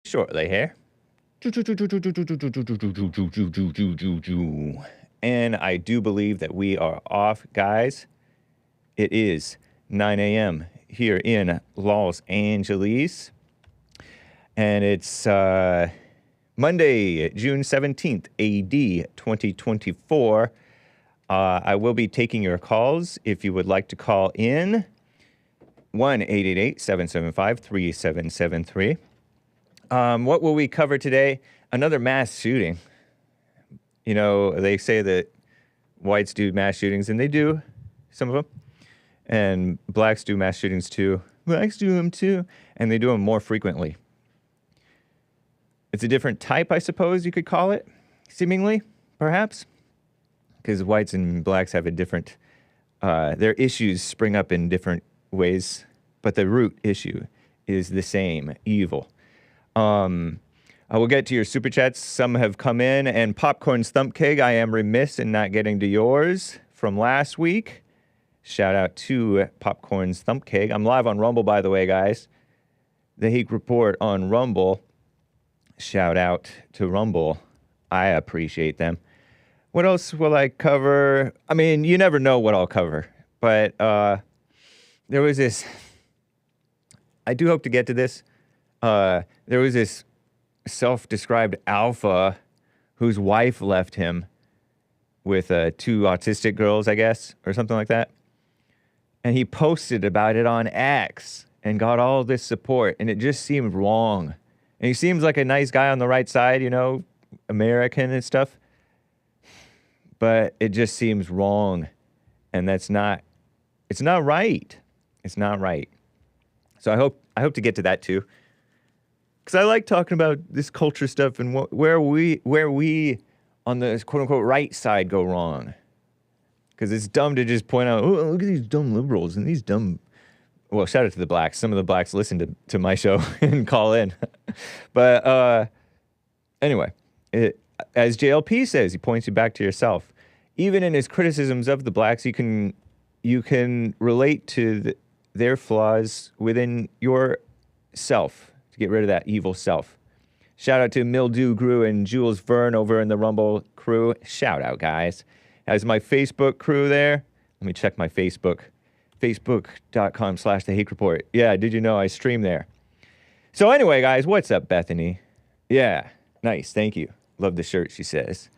shortly here. And I do believe that we are off, guys. It is 9 a.m. here in Los Angeles. And it's Monday, June 17th, AD 2024. I will be taking your calls if you would like to call in. 1-888-775-3773. What will we cover today? Another mass shooting. You know, they say that whites do mass shootings, and they do, some of them. And blacks do mass shootings too. Blacks do them too. And they do them more frequently. It's a different type, I suppose you could call it, seemingly, perhaps. Because whites and blacks have a different, their issues spring up in different ways, but the root issue is the same, evil. I will get to your super chats. Some have come in, and Popcorn's Thump Keg, I am remiss in not getting to yours from last week. Shout out to Popcorn's Thump Keg. I'm live on Rumble, by the way, guys. The Hake Report on Rumble. Shout out to Rumble. I appreciate them. What else will I cover? I mean, you never know what I'll cover, but there was this, I do hope to get to this. There was this self-described alpha whose wife left him with 2 autistic girls, I guess, or something like that. And he posted about it on X and got all this support, and it just seemed wrong. And he seems like a nice guy on the right side, you know, American and stuff. But it just seems wrong. And it's not right. It's not right. So I hope to get to that too. Because I like talking about this culture stuff and where we on the quote unquote right side go wrong. Because it's dumb to just point out, oh, look at these dumb liberals and these dumb. Well, shout out to the blacks. Some of the blacks listen to my show and call in. But anyway, as JLP says, he points you back to yourself. Even in his criticisms of the blacks, you can relate to their flaws within yourself to get rid of that evil self. Shout out to Mildew Grew and Jules Verne over in the Rumble crew. Shout out, guys. As my Facebook crew there, let me check my Facebook. Facebook.com/The Hake Report. Yeah, did you know I stream there? So anyway, guys, what's up, Bethany? Yeah, nice, thank you. Love the shirt, she says.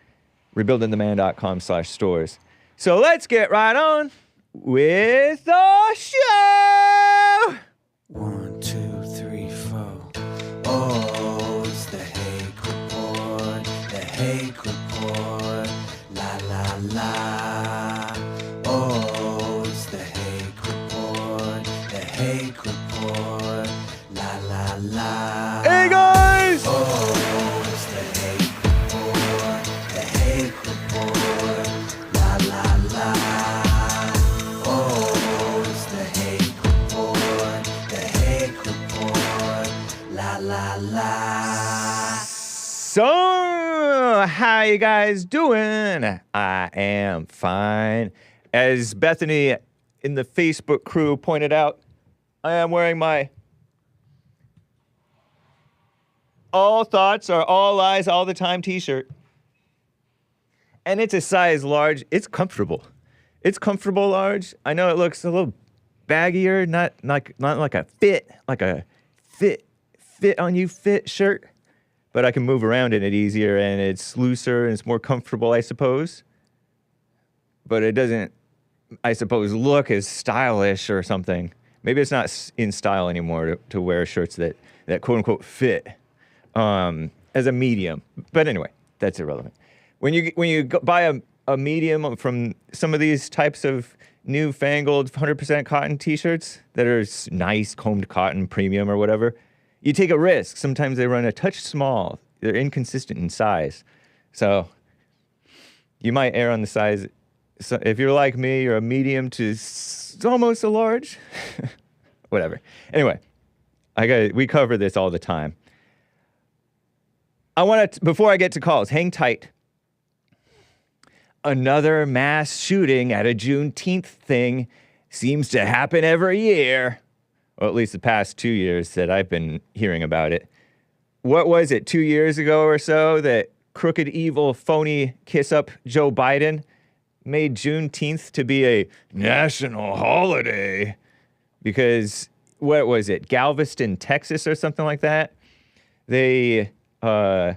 Rebuildingtheman.com/stores. So let's get right on with the show! 1, 2, 3, 4. Oh, it's the Hake Report. The Hake Report. La, la, la. Oh, it's the Hake Report. The Hake Report. La, la, la. Hey, guys! Oh, it's the Hake Report. The Hake Report. La, la, la. Oh, it's the Hake Report. The Hake Report. La, la, la. So, how you guys doing? I am fine. As Bethany in the Facebook crew pointed out, I am wearing my All Thoughts Are All Lies All the Time t-shirt. And it's a size large. It's comfortable. It's comfortable large. I know it looks a little baggier, not like a fit on you fit shirt. But I can move around in it easier, and it's looser, and it's more comfortable, I suppose. But it doesn't, I suppose, look as stylish or something. Maybe it's not in style anymore to wear shirts that quote-unquote fit as a medium. But anyway, that's irrelevant. When you buy a medium from some of these types of newfangled 100% cotton t-shirts that are nice combed cotton premium or whatever, you take a risk. Sometimes they run a touch small. They're inconsistent in size. So you might err on the size. So if you're like me, you're a medium to almost a large. Whatever. Anyway, we cover this all the time. I want to, before I get to calls, hang tight. Another mass shooting at a Juneteenth thing seems to happen every year. Or at least the past 2 years that I've been hearing about it. what was it, 2 years ago or so, that crooked, evil, phony kiss-up Joe Biden made Juneteenth to be a national holiday because, what was it, Galveston, Texas or something like that? They were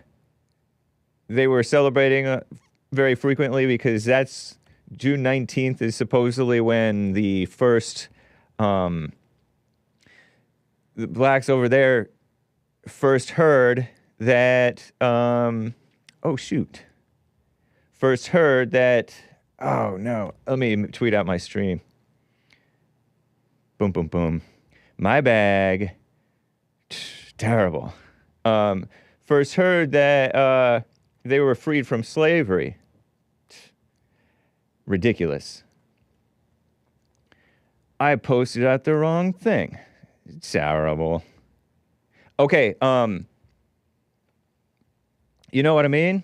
celebrating very frequently because that's June 19th is supposedly when the first the blacks over there first heard that oh no, let me tweet out my stream. Boom, boom, boom. My bag. Terrible. First heard that they were freed from slavery. Ridiculous. I posted out the wrong thing. It's terrible. Okay, you know what I mean?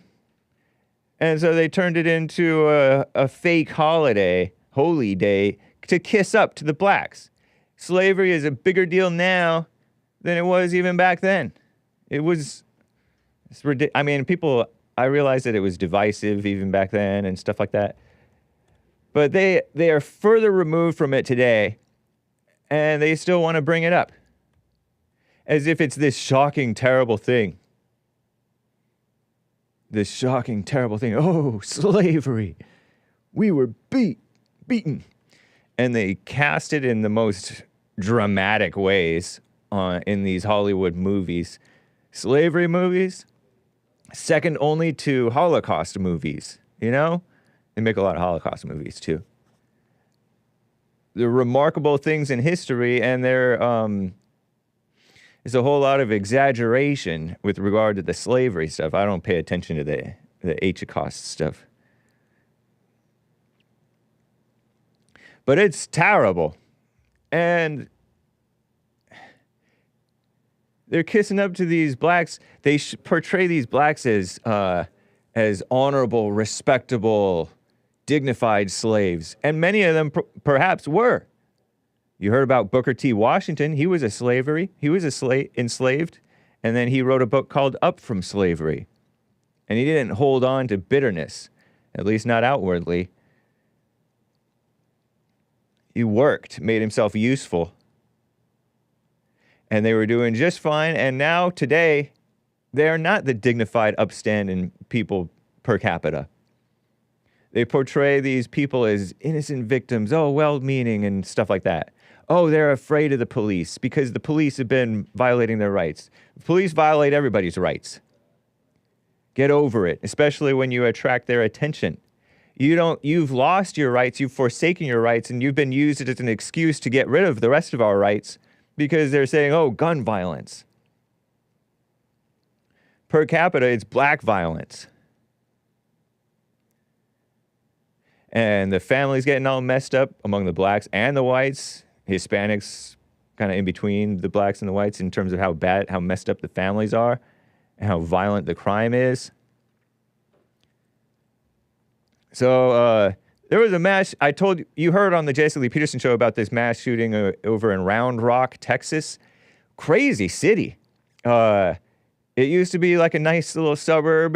And so they turned it into a fake holiday, holy day, to kiss up to the blacks. Slavery is a bigger deal now than it was even back then. It's ridiculous. I mean, I realized that it was divisive even back then and stuff like that. But they are further removed from it today, and they still want to bring it up. As if it's this shocking, terrible thing. This shocking, terrible thing. Oh, slavery. We were beaten. And they cast it in the most dramatic ways in these Hollywood movies. Slavery movies, second only to Holocaust movies, you know? They make a lot of Holocaust movies, too. They're remarkable things in history, and there's a whole lot of exaggeration with regard to the slavery stuff. I don't pay attention to the Holocaust stuff. But it's terrible. And they're kissing up to these blacks. They portray these blacks as honorable, respectable, dignified slaves. And many of them perhaps were. You heard about Booker T. Washington. He was enslaved. And then he wrote a book called Up from Slavery. And he didn't hold on to bitterness, at least not outwardly. He worked, made himself useful. And they were doing just fine. And now, today, they are not the dignified, upstanding people per capita. They portray these people as innocent victims, well-meaning and stuff like that. Oh, they're afraid of the police because the police have been violating their rights. The police violate everybody's rights. Get over it, especially when you attract their attention. You've lost your rights, you've forsaken your rights, and you've been used as an excuse to get rid of the rest of our rights because they're saying, oh, gun violence. Per capita, it's black violence. And the family's getting all messed up among the blacks and the whites. Hispanics kind of in between the blacks and the whites in terms of how messed up the families are and how violent the crime is. So there was a mass, you heard on the Jesse Lee Peterson show about this mass shooting over in Round Rock, Texas. Crazy city. It used to be like a nice little suburb.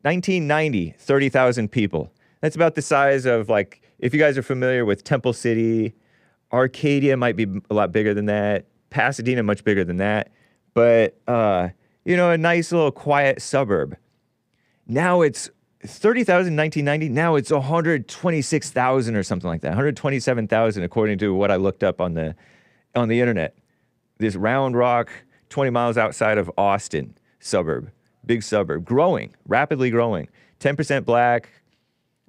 1990, 30,000 people. That's about the size of, like, if you guys are familiar with Temple City, Arcadia might be a lot bigger than that. Pasadena, much bigger than that. But, a nice little quiet suburb. Now it's 30,000 in 1990. Now it's 126,000 or something like that. 127,000 according to what I looked up on the internet. This Round Rock, 20 miles outside of Austin suburb. Big suburb. Growing. Rapidly growing. 10% black.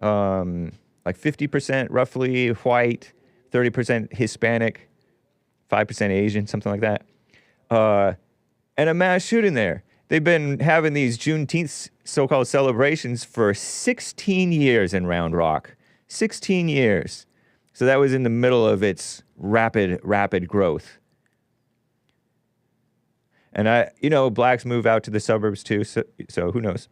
Like 50% roughly white. 30% Hispanic. 5% Asian. Something like that. And a mass shooting there. They've been having these Juneteenth so-called celebrations for 16 years in Round Rock. 16 years. So that was in the middle of its rapid growth. And blacks move out to the suburbs too, so who knows?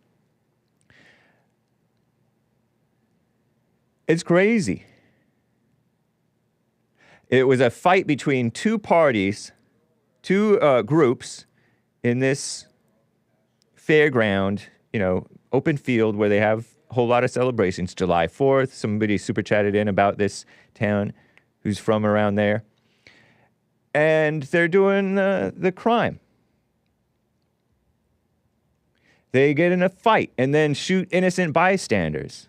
It's crazy. It was a fight between two parties, two groups in this fairground, open field where they have a whole lot of celebrations. July 4th, somebody super chatted in about this town who's from around there. And they're doing the crime. They get in a fight and then shoot innocent bystanders.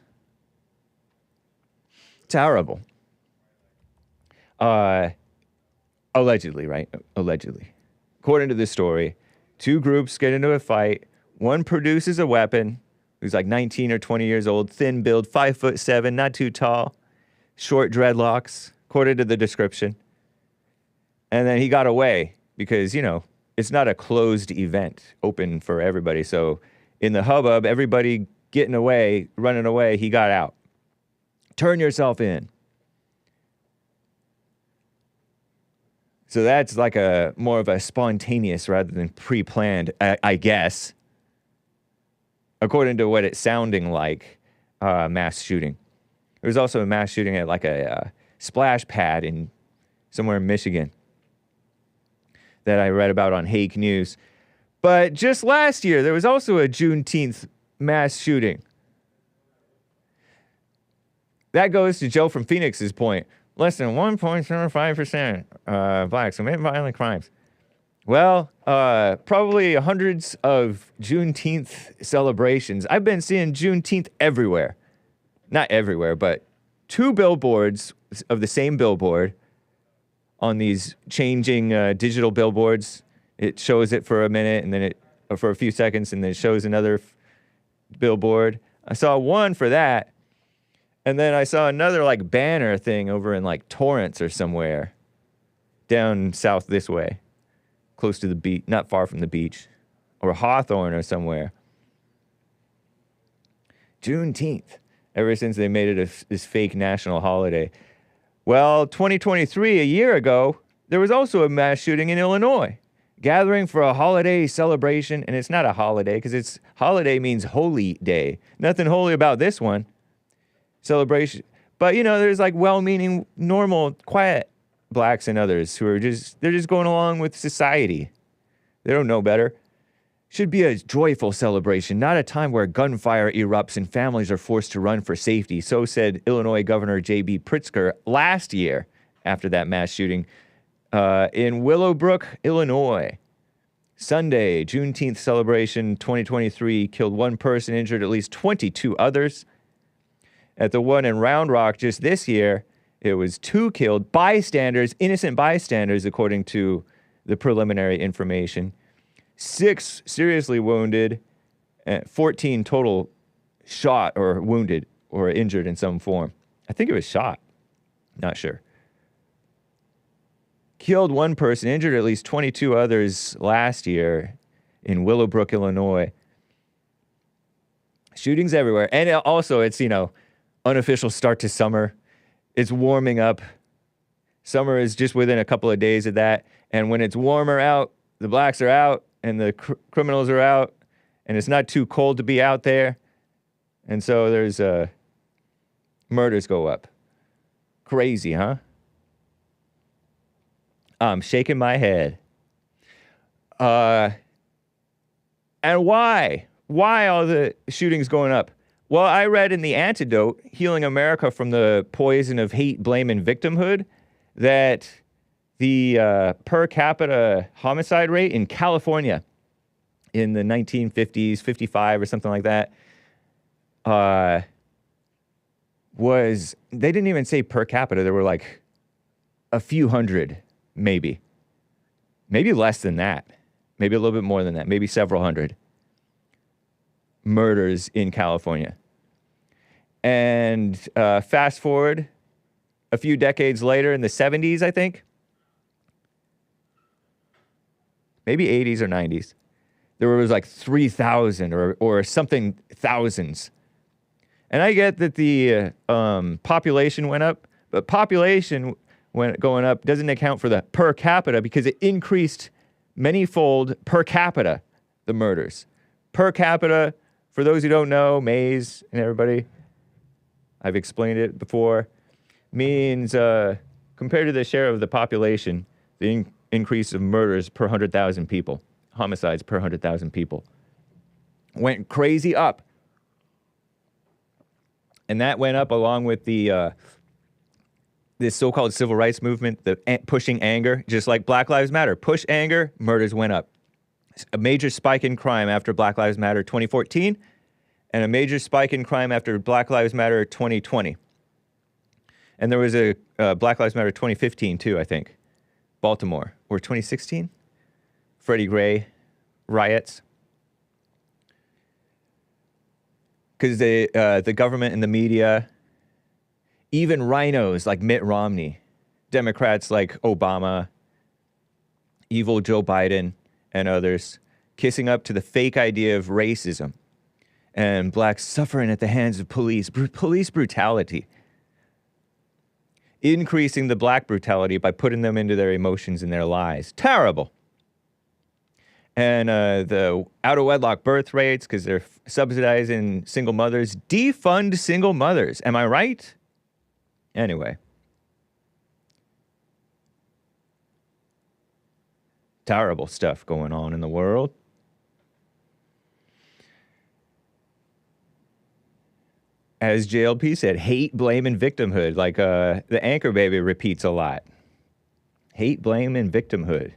Terrible. Allegedly, right? Allegedly. According to this story, two groups get into a fight. One produces a weapon, who's like 19 or 20 years old, thin build, 5'7", not too tall, short dreadlocks, according to the description. And then he got away because, it's not a closed event, open for everybody. So in the hubbub, everybody getting away, running away, he got out. Turn yourself in. So that's like more of a spontaneous rather than pre-planned, I guess, according to what it's sounding like, mass shooting. There was also a mass shooting at like a splash pad somewhere in Michigan that I read about on Hake News. But just last year, there was also a Juneteenth mass shooting. That goes to Joe from Phoenix's point. Less than 1.75% blacks commit violent crimes. Well, probably hundreds of Juneteenth celebrations. I've been seeing Juneteenth everywhere. Not everywhere, but two billboards of the same billboard on these changing digital billboards. It shows it for a minute and then for a few seconds and then it shows another billboard. I saw one for that. And then I saw another like banner thing over in like Torrance or somewhere down south this way, close to the beach, not far from the beach, or Hawthorne or somewhere. Juneteenth, ever since they made it this fake national holiday. Well, 2023, a year ago, there was also a mass shooting in Illinois, gathering for a holiday celebration. And it's not a holiday because holiday means holy day. Nothing holy about this one. Celebration. But, there's like well-meaning, normal, quiet blacks and others who are they're just going along with society. They don't know better. Should be a joyful celebration, not a time where gunfire erupts and families are forced to run for safety. So said Illinois Governor J.B. Pritzker last year after that mass shooting in Willowbrook, Illinois. Sunday, Juneteenth celebration 2023 killed one person, injured at least 22 others. At the one in Round Rock just this year, it was 2 killed, bystanders, innocent bystanders, according to the preliminary information. 6 seriously wounded, 14 total shot or wounded or injured in some form. I think it was shot. Not sure. Killed one person, injured at least 22 others last year in Willowbrook, Illinois. Shootings everywhere. And also, it's, unofficial start to summer. It's warming up. Summer is just within a couple of days of that. And when it's warmer out, the blacks are out and the criminals are out. And it's not too cold to be out there. And so there's murders go up. Crazy, huh? I'm shaking my head. And why? Why all the shootings going up? Well, I read in The Antidote, Healing America from the Poison of Hate, Blame, and Victimhood, that the per capita homicide rate in California in the 1950s, 55 or something like that, was, they didn't even say per capita. There were like a few hundred, maybe. Maybe less than that. Maybe a little bit more than that. Maybe several hundred murders in California. And fast forward a few decades later in the 70s, I think, maybe 80s or 90s, there was like 3,000 or something thousands. And I get that the population went up, but population going up doesn't account for the per capita because it increased manyfold per capita, the murders. Per capita, for those who don't know, Maze and everybody, I've explained it before, means compared to the share of the population, the increase of murders per 100,000 people, homicides per 100,000 people. went crazy up. And that went up along with the this so-called civil rights movement, the pushing anger, just like Black Lives Matter. Push anger, murders went up. A major spike in crime after Black Lives Matter 2014, and a major spike in crime after Black Lives Matter 2020. And there was a Black Lives Matter 2015 too, I think. Baltimore, or 2016? Freddie Gray riots. Because the government and the media, even rhinos like Mitt Romney, Democrats like Obama, evil Joe Biden, and others, kissing up to the fake idea of racism and blacks suffering at the hands of police brutality, increasing the black brutality by putting them into their emotions and their lies. Terrible. And the out-of-wedlock birth rates, because they're subsidizing single mothers. Defund single mothers. Am I right? Anyway. Terrible stuff going on in the world. As JLP said, hate, blame, and victimhood. Like the anchor baby repeats a lot. Hate, blame, and victimhood.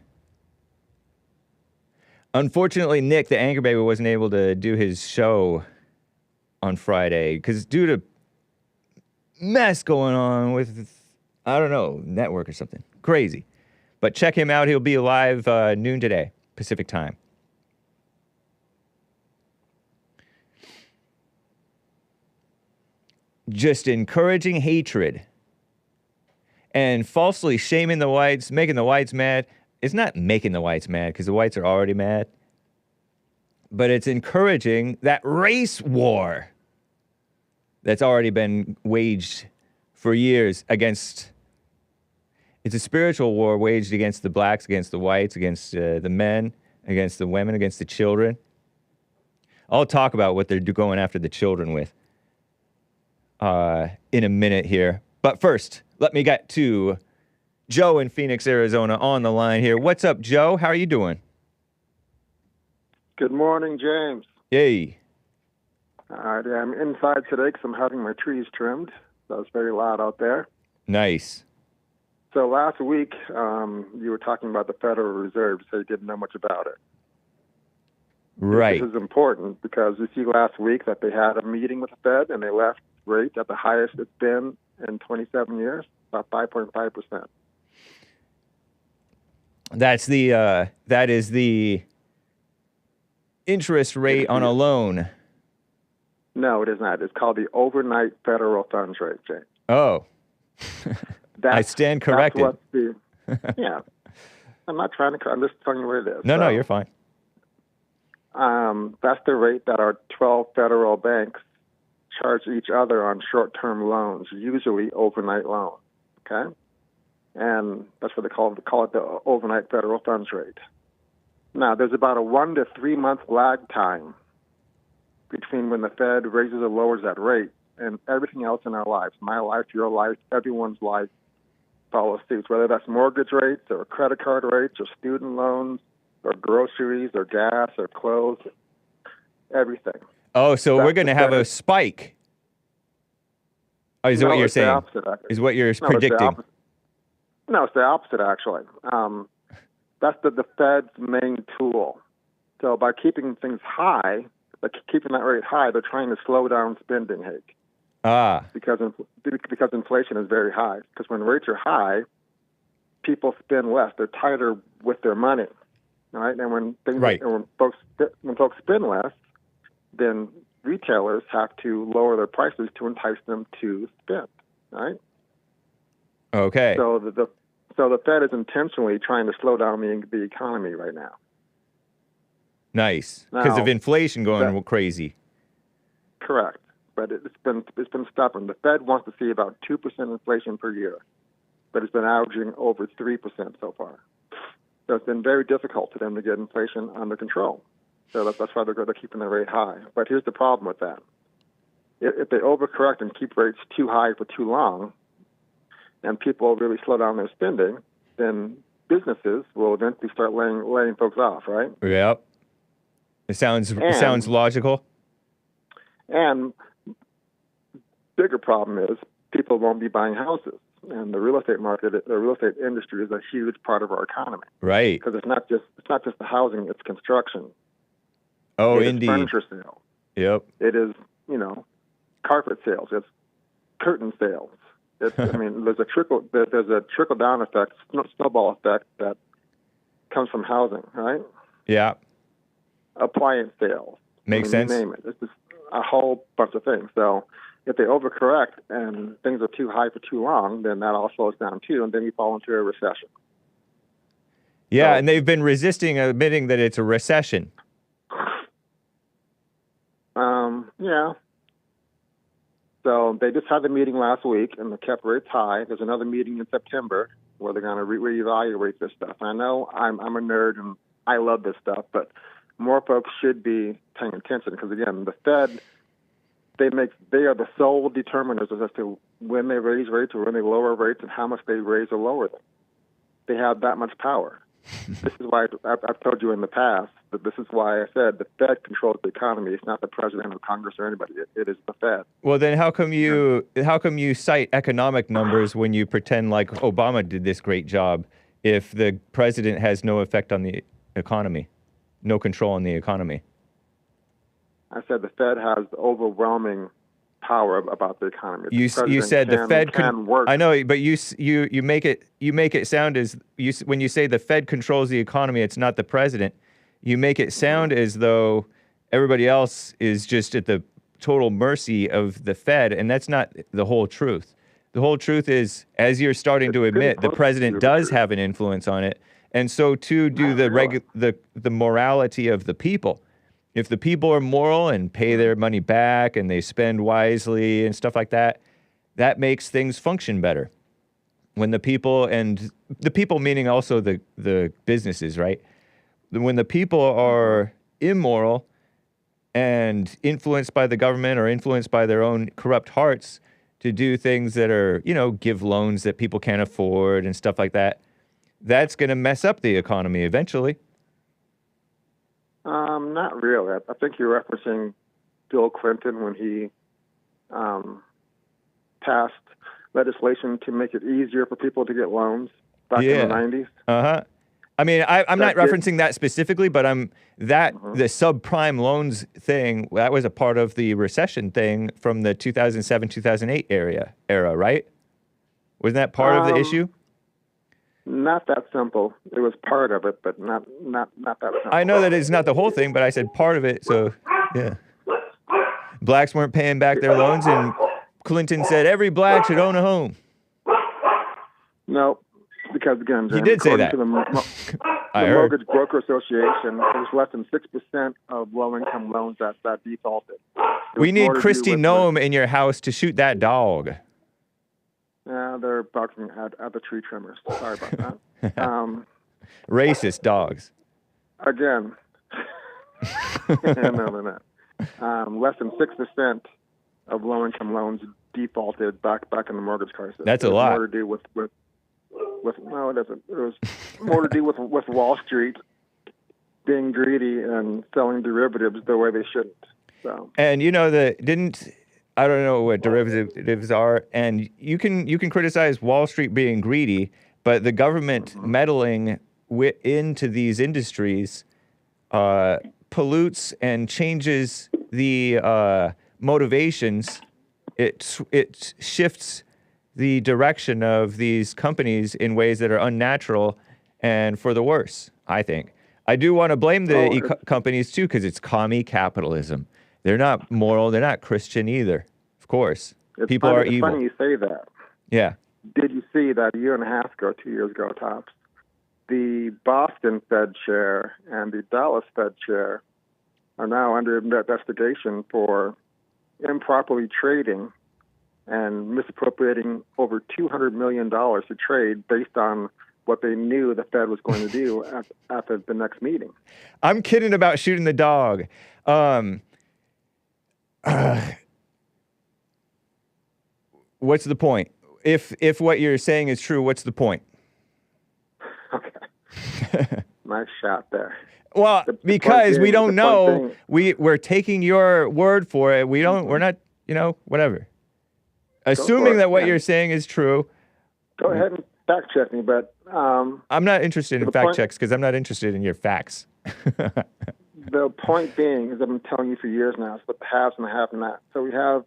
Unfortunately, Nick, the anchor baby, wasn't able to do his show on Friday because due to mess going on with, I don't know, network or something. Crazy. But check him out. He'll be live noon today, Pacific time. Just encouraging hatred and falsely shaming the whites, making the whites mad. It's not making the whites mad because the whites are already mad, but it's encouraging that race war that's already been waged for years against. It's a spiritual war waged against the blacks, against the whites, against the men, against the women, against the children. I'll talk about what they're going after the children with in a minute here. But first, let me get to Joe in Phoenix, Arizona on the line here. What's up, Joe? How are you doing? Good morning, James. Yay. I'm inside today because I'm having my trees trimmed. So it's very loud out there. Nice. So last week, you were talking about the Federal Reserve, so you didn't know much about it. Right. This is important because you see last week that they had a meeting with the Fed and they left rates at the highest it's been in 27 years, about 5.5%. That is the interest rate on a loan. No, it is not. It's called the overnight federal funds rate, James. Oh. I stand corrected. That's what yeah. I'm not trying to, I'm just telling you what it is. No, you're fine. That's the rate that our 12 federal banks charge each other on short-term loans, usually overnight loans, okay? And that's what they call it the overnight federal funds rate. Now, there's about a 1 to 3 month lag time between when the Fed raises or lowers that rate and everything else in our lives, my life, your life, everyone's life follows suit, whether that's mortgage rates or credit card rates or student loans or groceries or gas or clothes, everything. Oh, so we're going to have a spike. Oh, is that what you're saying? Opposite, is what you're predicting? No, it's the opposite, actually. That's the Fed's main tool. So by keeping things high, keeping that rate high, they're trying to slow down spending, Hake. Because inflation is very high. Because when rates are high, people spend less. They're tighter with their money, right? And when folks spend less, then retailers have to lower their prices to entice them to spend, right? Okay. So the Fed is intentionally trying to slow down the economy right now. Nice, because of inflation going crazy. Correct, but it's been stubborn. The Fed wants to see about 2% inflation per year, but it's been averaging over 3% so far. So it's been very difficult for them to get inflation under control. So that's why they're keeping the rate high. But here's the problem with that. If they overcorrect and keep rates too high for too long, and people really slow down their spending, then businesses will eventually start laying folks off, right? Yep. It sounds logical. And bigger problem is people won't be buying houses. And the real estate market, the real estate industry is a huge part of our economy. Right. Because it's not just the housing, it's construction. Oh, it indeed. Is furniture sales. Yep. It is, carpet sales. It's curtain sales. It's, I mean, there's a trickle down effect, snowball effect that comes from housing, right? Yeah. Appliance sales. Makes sense. You name it. It's just a whole bunch of things. So if they overcorrect and things are too high for too long, then that all slows down too, and then you fall into a recession. Yeah, So, and they've been resisting admitting that it's a recession. Yeah. So they just had the meeting last week, and they kept rates high. There's another meeting in September where they're going to reevaluate this stuff. I know I'm a nerd and I love this stuff, but more folks should be paying attention because, again, the Fed, they are the sole determiners as to when they raise rates or when they lower rates and how much they raise or lower them. They have that much power. This is why I've told you in the past that this is why I said the Fed controls the economy. It's not the president or Congress or anybody. It is the Fed. Well, then how come you cite economic numbers when you pretend like Obama did this great job if the president has no effect on the economy, no control on the economy? I said the Fed has overwhelming power about the economy. You said the Fed can work. I know, but you make it sound as when you say the Fed controls the economy, it's not the president. You make it sound as though everybody else is just at the total mercy of the Fed, and that's not the whole truth. The whole truth is, as you're starting to admit, the president does have an influence on it, and so too do the morality of the people. If the people are moral and pay their money back and they spend wisely and stuff like that, that makes things function better. When the people meaning also the businesses, right? When the people are immoral and influenced by the government or influenced by their own corrupt hearts to do things that are, give loans that people can't afford and stuff like that, that's going to mess up the economy eventually. Not really. I think you're referencing Bill Clinton when he passed legislation to make it easier for people to get loans back in the 90s. Uh-huh. I mean, I'm not referencing that specifically, but the subprime loans thing, that was a part of the recession thing from the 2007-2008 era, right? Wasn't that part of the issue? Not that simple. It was part of it, but not that simple. I know that it's not the whole thing, but I said part of it, so yeah. Blacks weren't paying back their loans, and Clinton said every black should own a home. No, because again, James, he did say that. To the Mortgage Broker Association, there's less than 6% of low-income loans that defaulted. We need Kristi Noem in your house to shoot that dog. Yeah, they're barking at the tree trimmers. Sorry about that. Racist dogs. Again, no. Less than 6% of low-income loans defaulted back in the mortgage crisis. That's a lot. More to do with no, it doesn't. It was more to do with Wall Street being greedy and selling derivatives the way they shouldn't. So. And I don't know what derivatives are, and you can criticize Wall Street being greedy, but the government meddling into these industries pollutes and changes the motivations. It shifts the direction of these companies in ways that are unnatural and for the worse, I think. I do want to blame the companies, too, because it's commie capitalism. They're not moral. They're not Christian either, of course. People are evil. It's funny you say that. Yeah. Did you see that a year and a half ago, 2 years ago, tops, the Boston Fed chair and the Dallas Fed chair are now under investigation for improperly trading and misappropriating over $200 million to trade based on what they knew the Fed was going to do after the next meeting. I'm kidding about shooting the dog. What's the point? If what you're saying is true, what's the point? Okay. Nice shot there. Well, The point because we being- don't the point know. We're taking your word for it. We don't. We're not. Whatever. Assuming that what yeah. you're saying is true. Go ahead and fact check me, but I'm not interested in the fact point- checks because I'm not interested in your facts. the point being is I've been telling you for years now, it's what the haves and the have-nots. So we have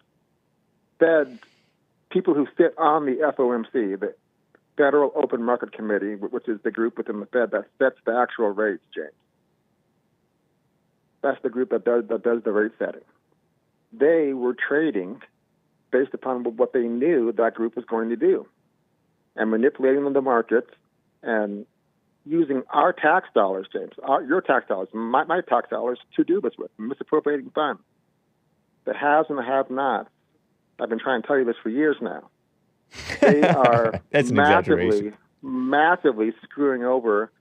Fed people who sit on the FOMC, the Federal Open Market Committee, which is the group within the Fed that sets the actual rates, James. That's the group that does the rate setting. They were trading based upon what they knew that group was going to do, and manipulating the markets and using our tax dollars, James, your tax dollars, my tax dollars, to do this with, misappropriating funds. The haves and the have-nots. I've been trying to tell you this for years now. They are That's an exaggeration. massively screwing over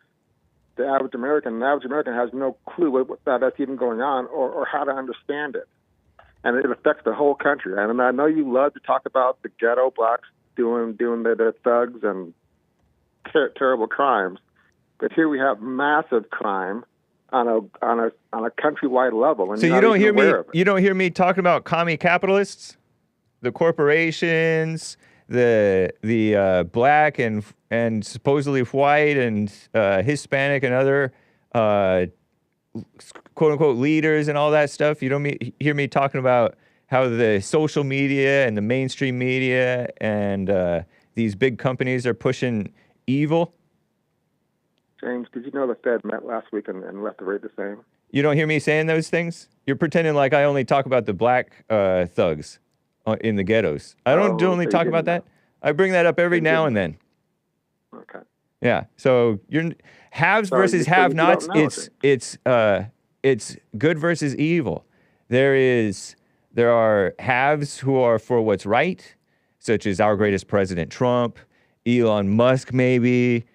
the average American. The average American has no clue that's even going on or how to understand it. And it affects the whole country. And I know you love to talk about the ghetto blacks doing the thugs and terrible crimes, but here we have massive crime on a countrywide level. And So you're you not don't even hear me. aware of it. You don't hear me talking about commie capitalists, the corporations, the black and supposedly white and Hispanic and other quote unquote leaders and all that stuff. You don't hear me talking about how the social media and the mainstream media and these big companies are pushing evil. James, did you know the Fed met last week and left the rate the same? You don't hear me saying those things? You're pretending like I only talk about the black thugs in the ghettos. I don't only so talk you about didn't that. I bring that up every You now didn't and then. Okay. Yeah. So you're haves So versus you don't have-nots. know, It's good versus evil. There are haves who are for what's right, such as our greatest president Trump, Elon Musk, maybe,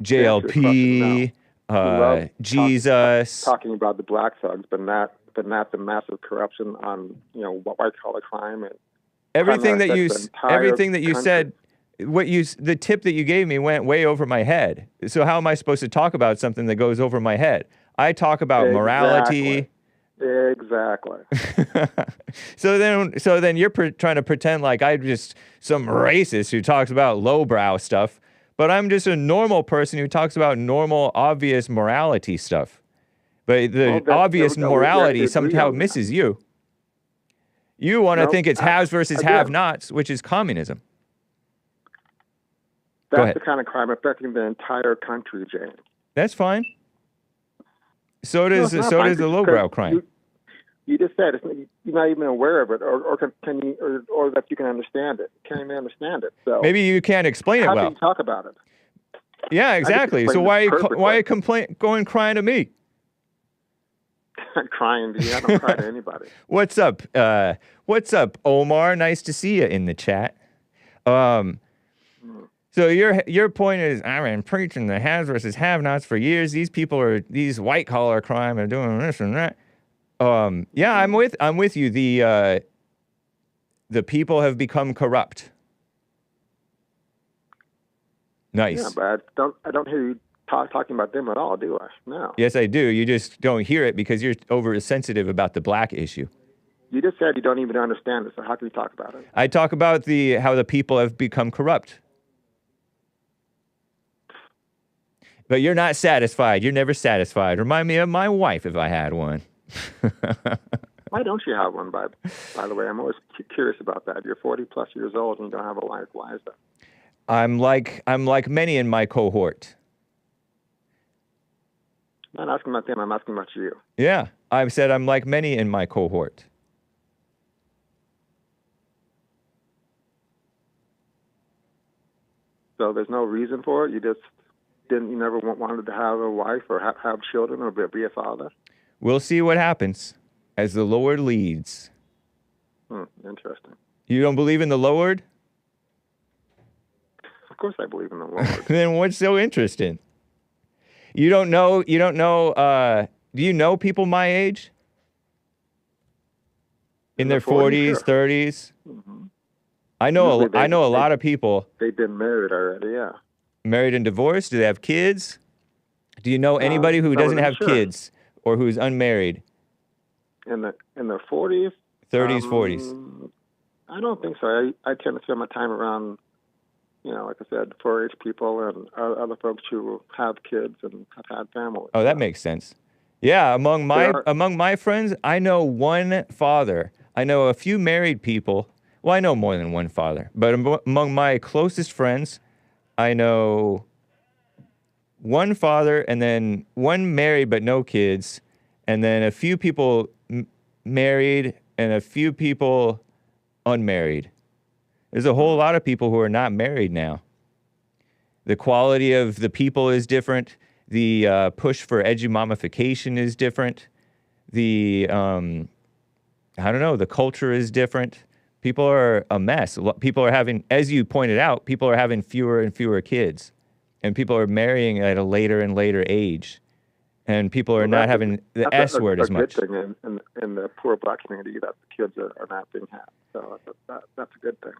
JLP, Love Jesus. talking about the black thugs, but not the massive corruption on white collar crime and Everything that you affects the entire country. said, the tip that you gave me went way over my head. So how am I supposed to talk about something that goes over my head? I talk about morality. Exactly. So then you're trying to pretend like I'm just some racist who talks about lowbrow stuff, but I'm just a normal person who talks about normal, obvious morality stuff. But the obvious morality somehow misses you. You want to think it's haves versus have-nots, which is communism. Go That's ahead. the kind of crime affecting the entire country, James. That's fine. So does No, it's not so fine, does the because lowbrow crime. You just said you're not even aware of it, or can you, or that you can understand it. Can't even understand it. So Maybe you can't explain it how well. can you talk about it? Yeah, exactly. So explain why it are you going crying to me? I'm crying to you. I don't cry to anybody. What's up? What's up, Omar? Nice to see you in the chat. So your point is, I've been preaching the haves versus have-nots for years. These white collar crime are doing this and that. Yeah, I'm with you. The people have become corrupt. Nice. Yeah, but I don't hear you talking about them at all, do I? No. Yes, I do. You just don't hear it because you're oversensitive about the black issue. You just said you don't even understand it, so how can you talk about it? I talk about how the people have become corrupt. But you're not satisfied. You're never satisfied. Remind me of my wife if I had one. Why don't you have one, by the way? I'm always curious about that. You're 40 plus years old and you don't have a wife. Why is that? I'm like many in my cohort. I'm not asking about them. I'm asking about you. Yeah, I've said I'm like many in my cohort. So there's no reason for it? You never wanted to have a wife or have children or be a father? We'll see what happens as the Lord leads. Interesting. You don't believe in the Lord? Of course I believe in the Lord. Then what's so interesting? You don't know, do you know people my age? In their 40s, 30s? Mm-hmm. I know a lot of people. They've been married already, yeah. Married and divorced? Do they have kids? Do you know anybody who doesn't have sure. kids or who's unmarried? In the 40s, 30s, 40s. I don't think so. I tend to spend my time around, like I said, 4-H people and other folks who have kids and have had families. Oh, that makes sense. Yeah, among There my friends, I know one father. I know a few married people. Well, I know more than one father, but among my closest friends, I know one father and then one married but no kids, and then a few people married and a few people unmarried. There's a whole lot of people who are not married now. The quality of the people is different. The push for edumamification is different. The, I don't know, the culture is different. People are a mess. People are having, as you pointed out, people are having fewer and fewer kids. And people are marrying at a later and later age. And people are not having the S word as much. That's a good thing in the poor black community that the kids are not being had. So that's a good thing.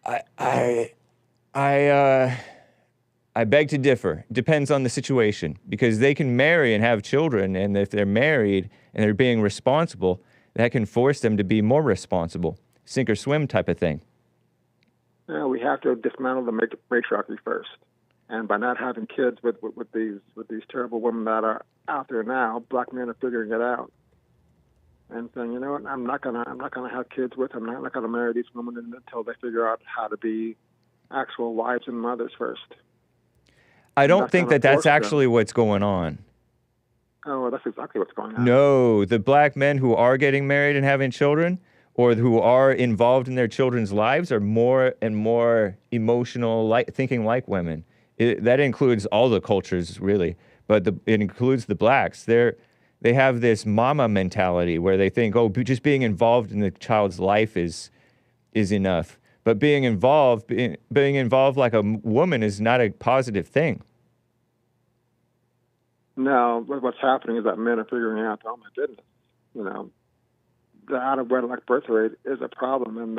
I beg to differ. Depends on the situation. Because they can marry and have children, and if they're married and they're being responsible, that can force them to be more responsible. Sink or swim type of thing. Yeah, we have to dismantle the matriarchy first. And by not having kids with these terrible women that are out there now, black men are figuring it out and saying, you know what, I'm not gonna have kids with them. I'm not gonna marry these women until they figure out how to be actual wives and mothers first. I don't think that's actually what's going on. Oh, well, that's exactly what's going on. No, the black men who are getting married and having children, or who are involved in their children's lives, are more and more emotional, thinking like women. That includes all the cultures, really, but it includes the blacks. They have this mama mentality where they think, oh, just being involved in the child's life is enough. But being involved like a woman is not a positive thing. No, what's happening is that men are figuring out, oh my goodness, the out of wedlock birth rate is a problem, and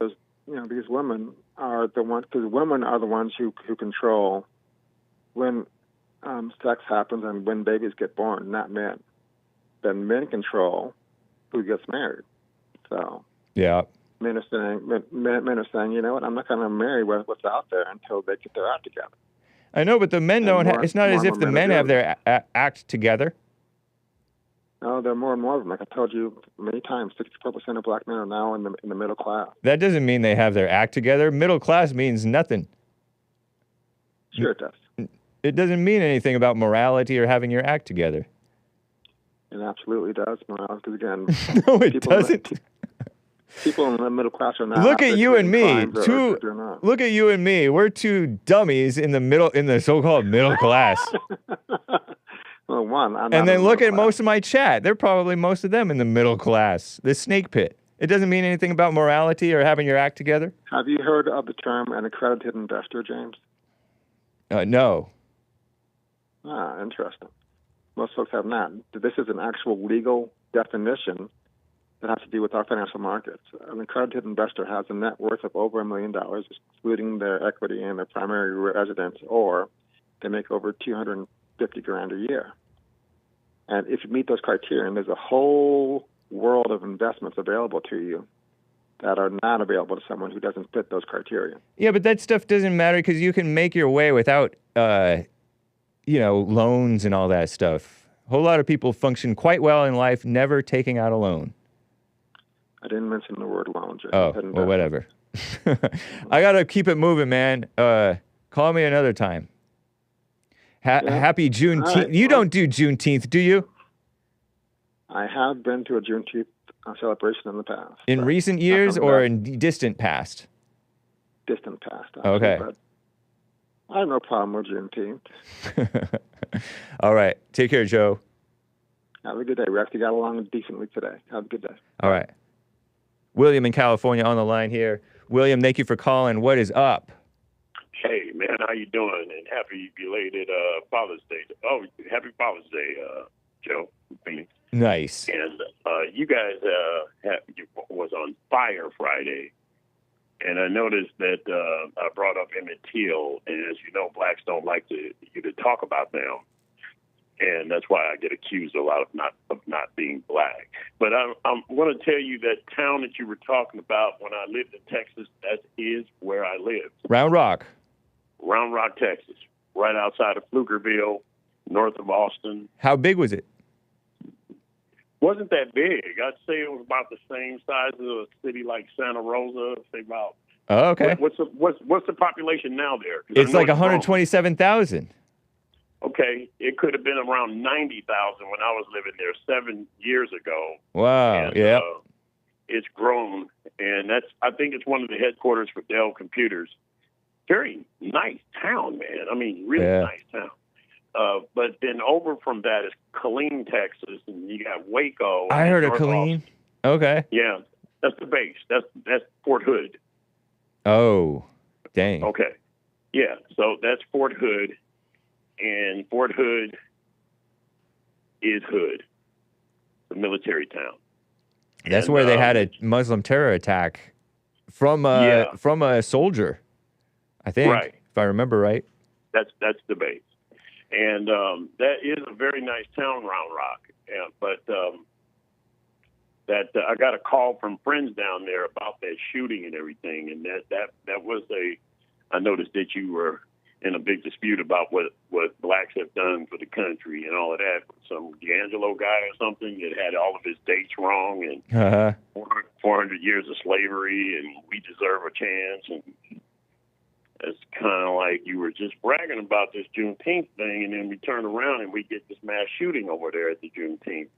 these women are the ones, because women are the ones who control when sex happens and when babies get born, not men. Then men control who gets married. So yeah, men are saying, you know what, I'm not going to marry what's out there until they get their act together. I know, but the men don't have. It's not as if the men have their act together. No, there are more and more of them. Like I told you many times, 64% of black men are now in the middle class. That doesn't mean they have their act together. Middle class means nothing. Sure it does. It doesn't mean anything about morality or having your act together. It absolutely does, Miles, because again... No, it doesn't. People in the middle class are not... Look at you and me. Look at you and me. We're two dummies in the so-called middle class. Well, one. And then look at most of my chat. They're probably most of them in the middle class. The snake pit. It doesn't mean anything about morality or having your act together. Have you heard of the term an accredited investor, James? No. Ah, interesting. Most folks have not. This is an actual legal definition that has to do with our financial markets. An accredited investor has a net worth of over $1 million, excluding their equity and their primary residence, or they make over $250,000 a year. And if you meet those criteria, there's a whole world of investments available to you that are not available to someone who doesn't fit those criteria. Yeah, but that stuff doesn't matter because you can make your way without, loans and all that stuff. A whole lot of people function quite well in life, never taking out a loan. I didn't mention the word loan, Jay. Oh, well, whatever. I got to keep it moving, man. Call me another time. Happy Juneteenth. Right, you don't do Juneteenth, do you? I have been to a Juneteenth celebration in the past. In recent years or in distant past? Distant past. Actually, okay. But I have no problem with Juneteenth. All right. Take care, Joe. Have a good day. We actually got along decently today. Have a good day. All right. William in California on the line here. William, thank you for calling. What is up? Hey, man, how you doing? And happy belated Father's Day. Oh, happy Father's Day, Joe. Phoenix. Nice. And you guys was on fire Friday. And I noticed that I brought up Emmett Till, and as you know, blacks don't like you to talk about them. and that's why I get accused a lot of not being black. But I'm going to tell you that town that you were talking about when I lived in Texas, that is where I lived. Round Rock. Round Rock, Texas, right outside of Pflugerville, north of Austin. How big was it? Wasn't that big. I'd say it was about the same size as a city like Santa Rosa. Say about. Oh, okay. What's the population now there? It's like 127,000. Okay, it could have been around 90,000 when I was living there 7 years ago. Wow. Yeah. It's grown, and I think it's one of the headquarters for Dell Computers. Very nice town, man. I mean, really nice town. But then over from that is Killeen, Texas, and you got Waco. I heard of Killeen. Okay. Yeah, that's the base. That's Fort Hood. Oh, dang. Okay. Yeah, so that's Fort Hood, and Fort Hood is Hood, the military town. That's where they had a Muslim terror attack from a soldier, I think, if I remember right. That's the base. And that is a very nice town, Round Rock. But I got a call from friends down there about that shooting and everything, and that was I noticed that you were in a big dispute about what blacks have done for the country and all of that. Some D'Angelo guy or something that had all of his dates wrong, and 400 years of slavery, and we deserve a chance. And it's kind of like you were just bragging about this Juneteenth thing, and then we turn around and we get this mass shooting over there at the Juneteenth.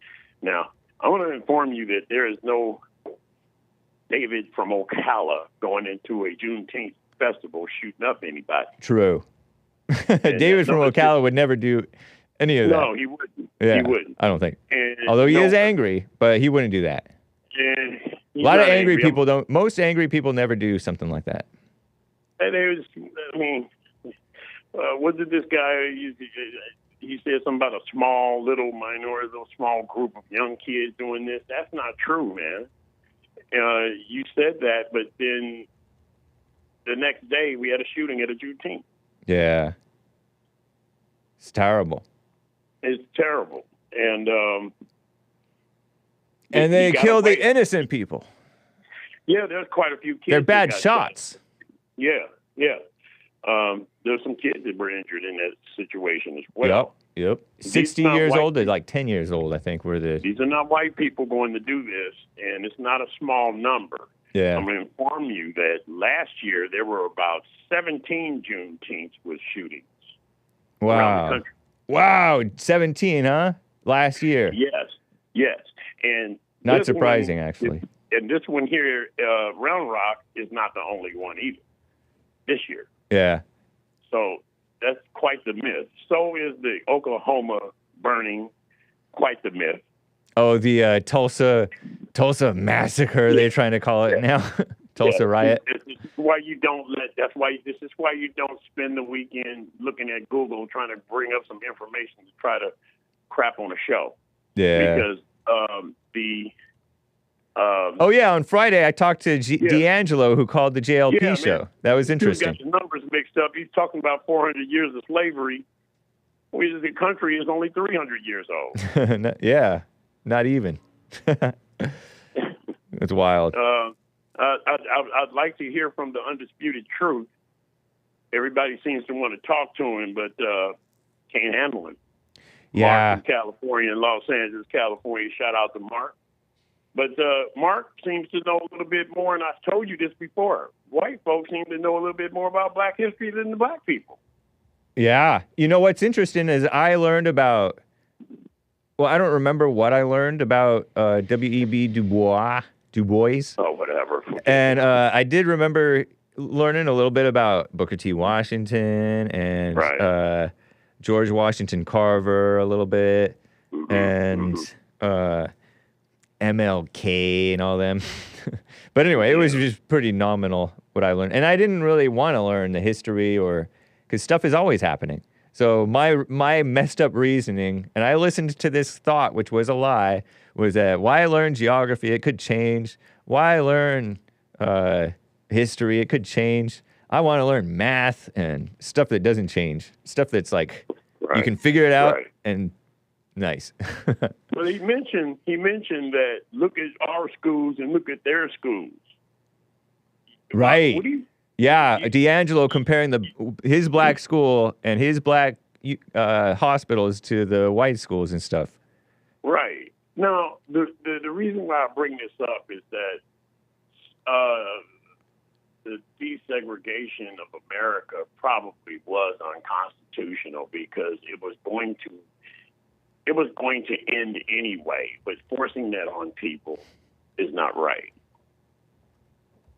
Now, I want to inform you that there is no David from Ocala going into a Juneteenth festival shooting up anybody. True. David from Ocala would never do any of that. No, he wouldn't. Yeah, he wouldn't. I don't think. And although he is angry, but he wouldn't do that. And a lot of angry people don't. Most angry people never do something like that. And what did this guy? He said something about a small little minority, little small group of young kids doing this. That's not true, man. You said that, but then the next day we had a shooting at a Juneteenth. Yeah, it's terrible. It's terrible, and they kill the innocent people. Yeah, there's quite a few kids. They're bad shots. Shot. Yeah. There's some kids that were injured in that situation as well. Yep. 60 years old to like 10 years old, I think, were the... These are not white people going to do this, and it's not a small number. Yeah. I'm going to inform you that last year there were about 17 Juneteenths with shootings around the country. Wow, 17, huh? Last year. Yes. And not surprising, actually. And this one here, Round Rock, is not the only one either this year. Yeah. So that's quite the myth. So is the Oklahoma burning, quite the myth. Oh, the Tulsa massacre, they're trying to call it now. Tulsa riot. This is why you don't spend the weekend looking at Google trying to bring up some information to try to crap on a show. Yeah. Because on Friday I talked to D'Angelo, who called the JLP show. Man. That was interesting. He got the numbers mixed up. He's talking about 400 years of slavery. The country is only 300 years old. Yeah, not even. It's wild. I'd like to hear from the undisputed truth. Everybody seems to want to talk to him, but can't handle him. Yeah. Mark from California, in Los Angeles, California. Shout out to Mark. But Mark seems to know a little bit more, and I've told you this before. White folks seem to know a little bit more about black history than the black people. Yeah. You know what's interesting is I learned about, well, I don't remember what I learned about W.E.B. DuBois. Oh, whatever. And I did remember learning a little bit about Booker T. Washington and George Washington Carver a little bit, and MLK and all them. But anyway, it was just pretty nominal what I learned. And I didn't really want to learn the history because stuff is always happening. So my messed up reasoning, and I listened to this thought, which was a lie, was that why learn geography? It could change. Why learn history? It could change. I want to learn math and stuff that doesn't change. Stuff that's like you can figure it out and Nice. Well, he mentioned that look at our schools and look at their schools. Right. What do you, Yeah, D'Angelo comparing his black school and his black hospitals to the white schools and stuff. right. Now, the reason why I bring this up is that the desegregation of America probably was unconstitutional because it was going to end anyway. But forcing that on people is not right.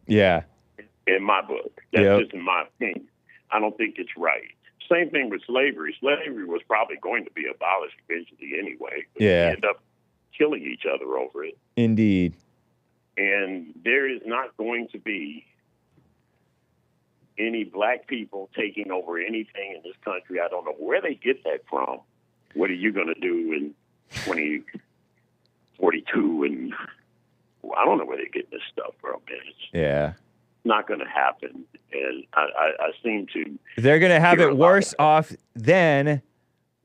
Yeah. In my book, that's just in my opinion. I don't think it's right. Same thing with slavery. Slavery was probably going to be abolished eventually anyway. But we end up killing each other over it. Indeed. And there is not going to be any black people taking over anything in this country. I don't know where they get that from. What are you going to do in 2042? And I don't know where they're getting this stuff from, man. It's not going to happen. And I seem to... They're going to have it worse off then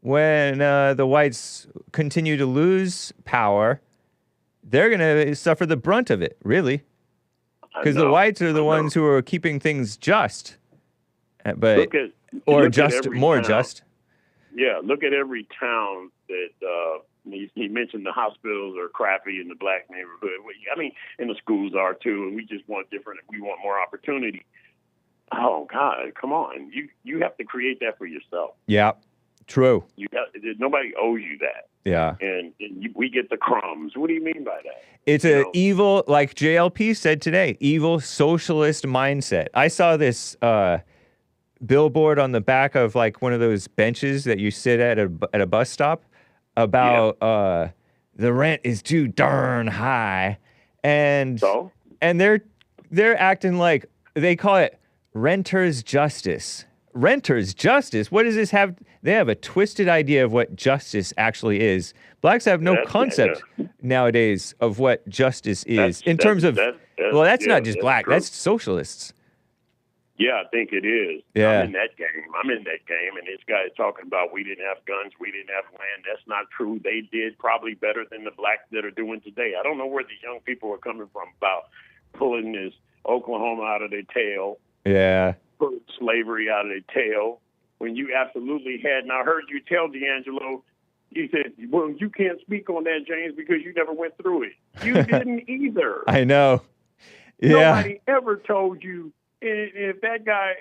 when the whites continue to lose power. They're going to suffer the brunt of it, really. Because the whites are the ones who are keeping things just. But more just. Yeah, look at every town that he mentioned. The hospitals are crappy in the black neighborhood. I mean, and the schools are too. And we just want different. We want more opportunity. Oh God, come on! You have to create that for yourself. Yeah, true. Nobody owes you that. Yeah, and we get the crumbs. What do you mean by that? It's an evil, like JLP said today, evil socialist mindset. I saw this billboard on the back of like one of those benches that you sit at a bus stop about the rent is too darn high, and they're acting like they call it renter's justice. Renter's justice? What does this have? They have a twisted idea of what justice actually is. Blacks have no concept nowadays of what justice is in terms of. That's not just black. True. That's socialists. Yeah, I think it is. Yeah. I'm in that game. And this guy is talking about we didn't have guns, we didn't have land. That's not true. They did probably better than the blacks that are doing today. I don't know where these young people are coming from about pulling this Oklahoma out of their tail. Yeah. Pulling slavery out of their tail. When you absolutely had, and I heard you tell D'Angelo, he said, well, you can't speak on that, James, because you never went through it. You didn't either. I know. Yeah. Nobody ever told you. If that guy,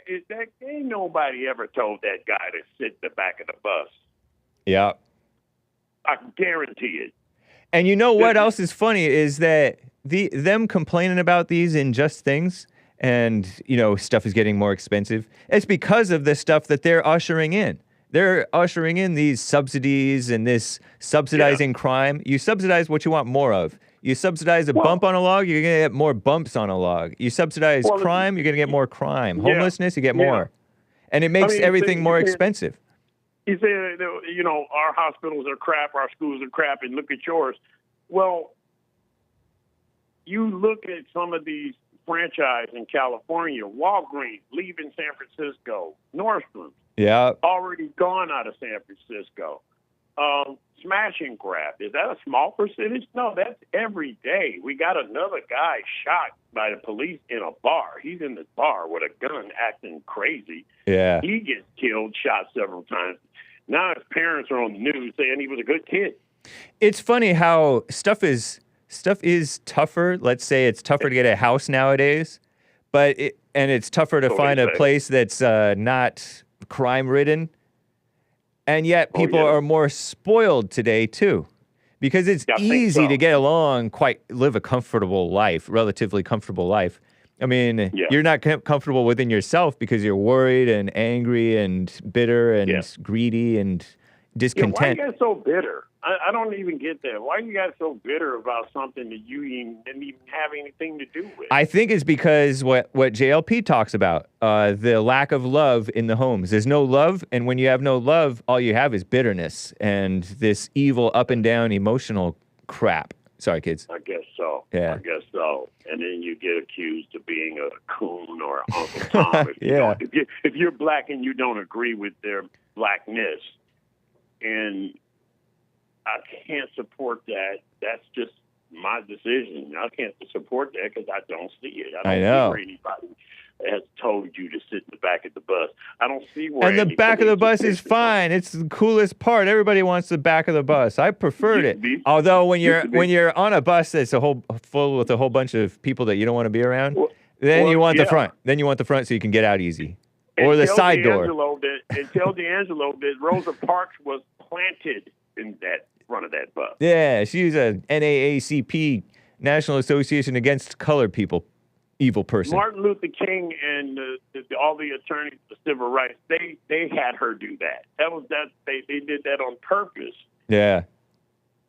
ain't nobody ever told that guy to sit in the back of the bus. Yeah. I can guarantee it. And you know what else is funny is that them complaining about these unjust things and, stuff is getting more expensive. It's because of the stuff that they're ushering in. They're ushering in these subsidies and this subsidizing crime. You subsidize what you want more of. You subsidize a bump on a log, you're going to get more bumps on a log. You subsidize crime, you're going to get more crime. Homelessness, you get more. And it makes everything more expensive. He said, our hospitals are crap, our schools are crap, and look at yours. Well, you look at some of these franchises in California, Walgreens leaving San Francisco, Nordstrom already gone out of San Francisco. Smash and grab. Is that a small percentage? No, that's every day. We got another guy shot by the police in a bar. He's in the bar with a gun acting crazy. Yeah. He gets killed, shot several times. Now his parents are on the news saying he was a good kid. It's funny how stuff is tougher. Let's say it's tougher to get a house nowadays, and it's tougher to find a place that's not crime-ridden. And yet people are more spoiled today, too, because it's easy to get along, live a comfortable life, relatively comfortable life. I mean, you're not comfortable within yourself because you're worried and angry and bitter and greedy and discontent. Why are you guys so bitter? I don't even get that. Why are you guys so bitter about something that you didn't even have anything to do with? I think it's because what JLP talks about, the lack of love in the homes. There's no love, and when you have no love, all you have is bitterness and this evil up and down emotional crap. Sorry, kids. I guess so. Yeah. I guess so. And then you get accused of being a coon or an Uncle Tom. If you're black and you don't agree with their blackness, and I can't support that. That's just my decision. I can't support that because I don't see it. I don't see where anybody has told you to sit in the back of the bus. I don't see where. And the back of the bus is fine. It's the coolest part. Everybody wants the back of the bus. I preferred it. Although when you're on a bus that's full with a whole bunch of people that you don't want to be around, then you want the front. Then you want the front so you can get out easy, or the side door. And tell D'Angelo that Rosa Parks was planted in that front of that bus. Yeah, she's a NAACP, National Association Against Colored People, evil person. Martin Luther King and all the attorneys for civil rights, they had her do that. They did that on purpose. Yeah.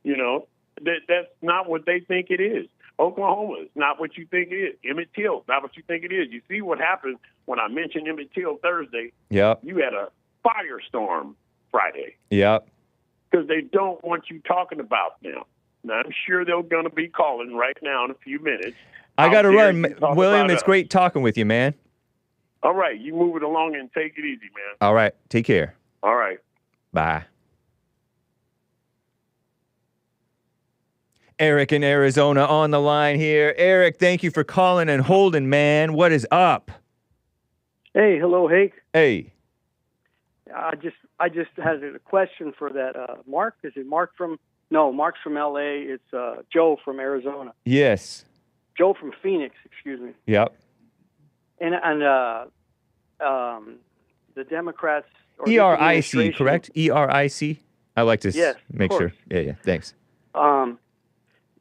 You know, that's not what they think it is. Oklahoma is not what you think it is. Emmett Till is not what you think it is. You see what happened when I mentioned Emmett Till Thursday? Yep. You had a firestorm Friday. Yep. Because they don't want you talking about them. Now, I'm sure they're going to be calling right now in a few minutes. I got to run. William, it's great talking with you, man. All right. You move it along and take it easy, man. All right. Take care. All right. Bye. Eric in Arizona on the line here. Eric, thank you for calling and holding, man. What is up? Hey, hello, Hake. Hey. I just had a question for that Mark. Is it Mark from? No, Mark's from L.A. It's Joe from Arizona. Yes. Joe from Phoenix. Excuse me. Yep. And the Democrats. ERIC, correct? ERIC. I like to make sure. Yeah. Thanks.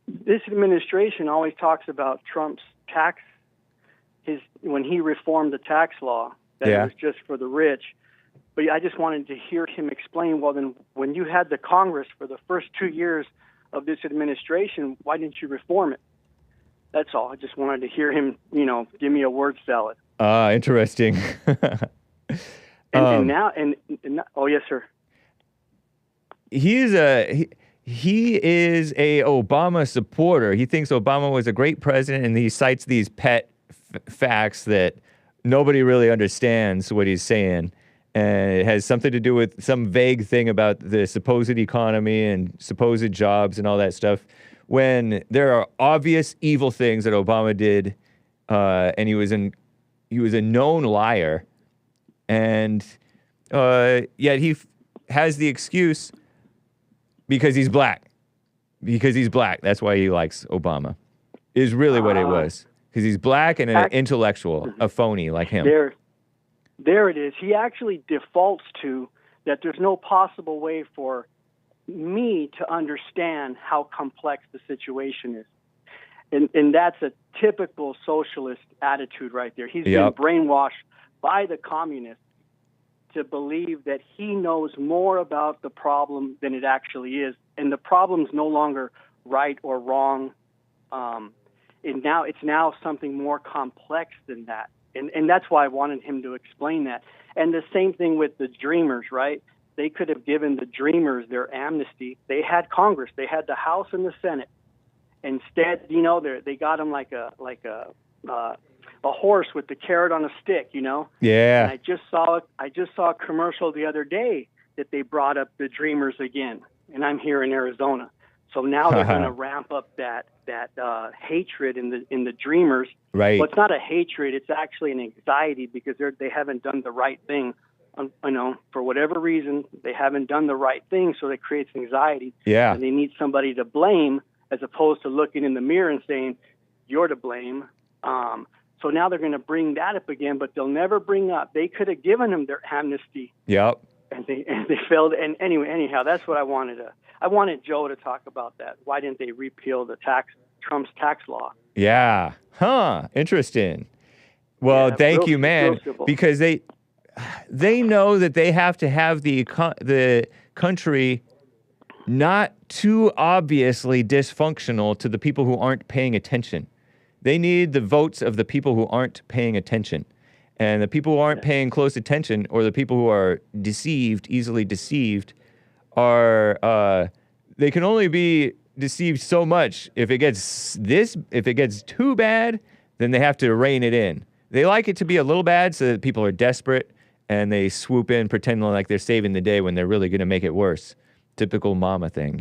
This administration always talks about Trump's when he reformed the tax law, that it was just for the rich. But I just wanted to hear him explain, well, then when you had the Congress for the first 2 years of this administration, why didn't you reform it? That's all. I just wanted to hear him, give me a word salad. Interesting. And now, oh, yes, sir. He is a Obama supporter. He thinks Obama was a great president, and he cites these pet facts that nobody really understands what he's saying. And it has something to do with some vague thing about the supposed economy and supposed jobs and all that stuff, when there are obvious evil things that Obama did, and he was a known liar, and yet he has the excuse because he's black. Because he's black. That's why he likes Obama. Is really what it was. Because he's black and an intellectual, a phony like him. There it is. He actually defaults to that there's no possible way for me to understand how complex the situation is. And that's a typical socialist attitude right there. He's been brainwashed by the communists to believe that he knows more about the problem than it actually is. And the problem's no longer right or wrong. It's now something more complex than that. And that's why I wanted him to explain that. And the same thing with the Dreamers, right? They could have given the Dreamers their amnesty. They had Congress. They had the House and the Senate. Instead, they got them like a horse with the carrot on a stick, Yeah. And I just saw a commercial the other day that they brought up the Dreamers again. And I'm here in Arizona. So now they're going to ramp up that hatred in the Dreamers. Right. Well, it's not a hatred; it's actually an anxiety because they haven't done the right thing. For whatever reason, they haven't done the right thing, so it creates anxiety. Yeah. And they need somebody to blame, as opposed to looking in the mirror and saying, "You're to blame." So now they're going to bring that up again, but they'll never bring up. They could have given them their amnesty. Yep. And they failed. And anyhow, that's what I wanted to. I wanted Joe to talk about that. Why didn't they repeal Trump's tax law? Yeah. Huh. Interesting. Well, thank you, man. Because they know that they have to have the country not too obviously dysfunctional to the people who aren't paying attention. They need the votes of the people who aren't paying attention. And the people who aren't paying close attention, or the people who are easily deceived, are they can only be deceived so much. If it gets too bad, then they have to rein it in. They like it to be a little bad so that people are desperate and they swoop in pretending like they're saving the day when they're really going to make it worse. Typical mama thing,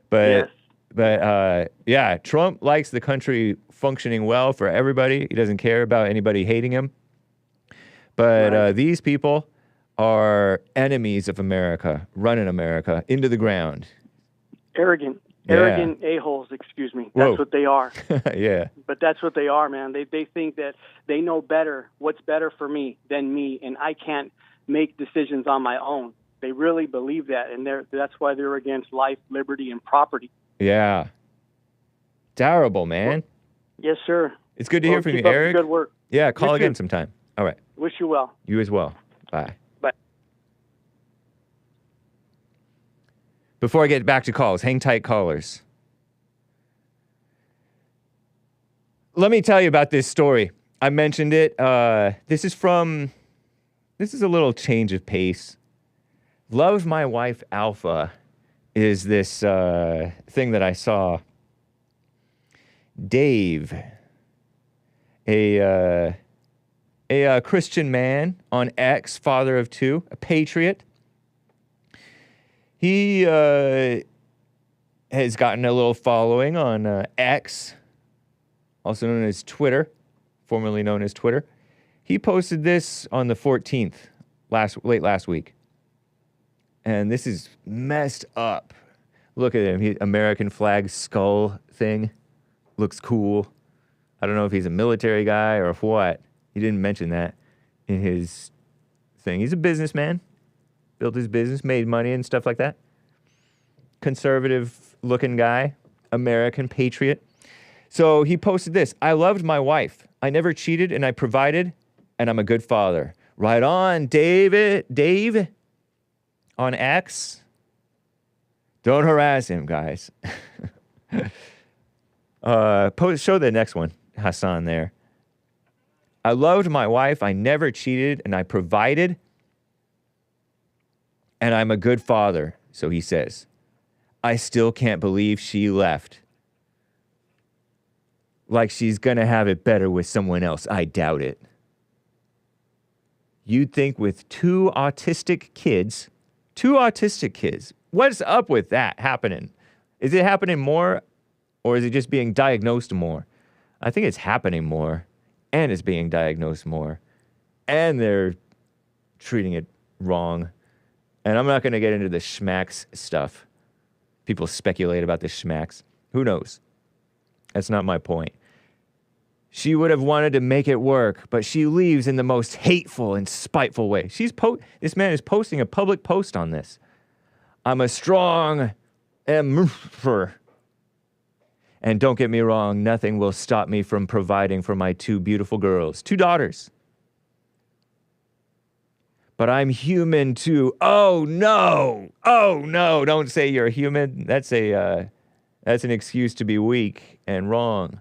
But Yes. yeah, Trump likes the country functioning well for everybody. He doesn't care about anybody hating him. But Right. these people are enemies of America, running America into the ground. Arrogant a-holes, excuse me. Whoa. That's what they are. Yeah. But that's what they are, man. They think that they know better, what's better for me than me, and I can't make decisions on my own. They really believe that, and that's why they're against life, liberty, and property. Yeah. Terrible, man. Yes, sir. It's good to hear from you, keep up the Eric. good work. Yeah, call You again too. sometime. All right. Wish you well. You as well. Bye. Bye. Before I get back to calls, hang tight, callers. Let me tell you about this story. I mentioned it. This is a little change of pace. Love My Wife Alpha is this thing that I saw. Dave, a Christian man on X, father of two, a patriot. He has gotten a little following on X, also known as Twitter, formerly known as Twitter. He posted this on the 14th, late last week. And this is messed up. Look at him. American flag skull thing. Looks cool. I don't know if he's a military guy or what. He didn't mention that in his thing. He's a businessman. Built his business, made money and stuff like that. Conservative looking guy. American patriot. So he posted this. I loved my wife. I never cheated and I provided and I'm a good father. Right on, Dave on X. Don't harass him, guys. Show the next one, Hassan there. I loved my wife. I never cheated and I provided and I'm a good father. So he says, I still can't believe she left. Like she's gonna have it better with someone else. I doubt it. You'd think with two autistic kids, what's up with that happening? Is it happening more or is it just being diagnosed more? I think it's happening more and it's being diagnosed more and they're treating it wrong. And I'm not going to get into the schmacks stuff. People speculate about the schmacks. Who knows? That's not my point. She would have wanted to make it work, but she leaves in the most hateful and spiteful way. This man is posting a public post on this. I'm a strong emperor. And don't get me wrong, nothing will stop me from providing for my two beautiful girls, two daughters. But I'm human too. Oh no, don't say you're human. That's an excuse to be weak and wrong.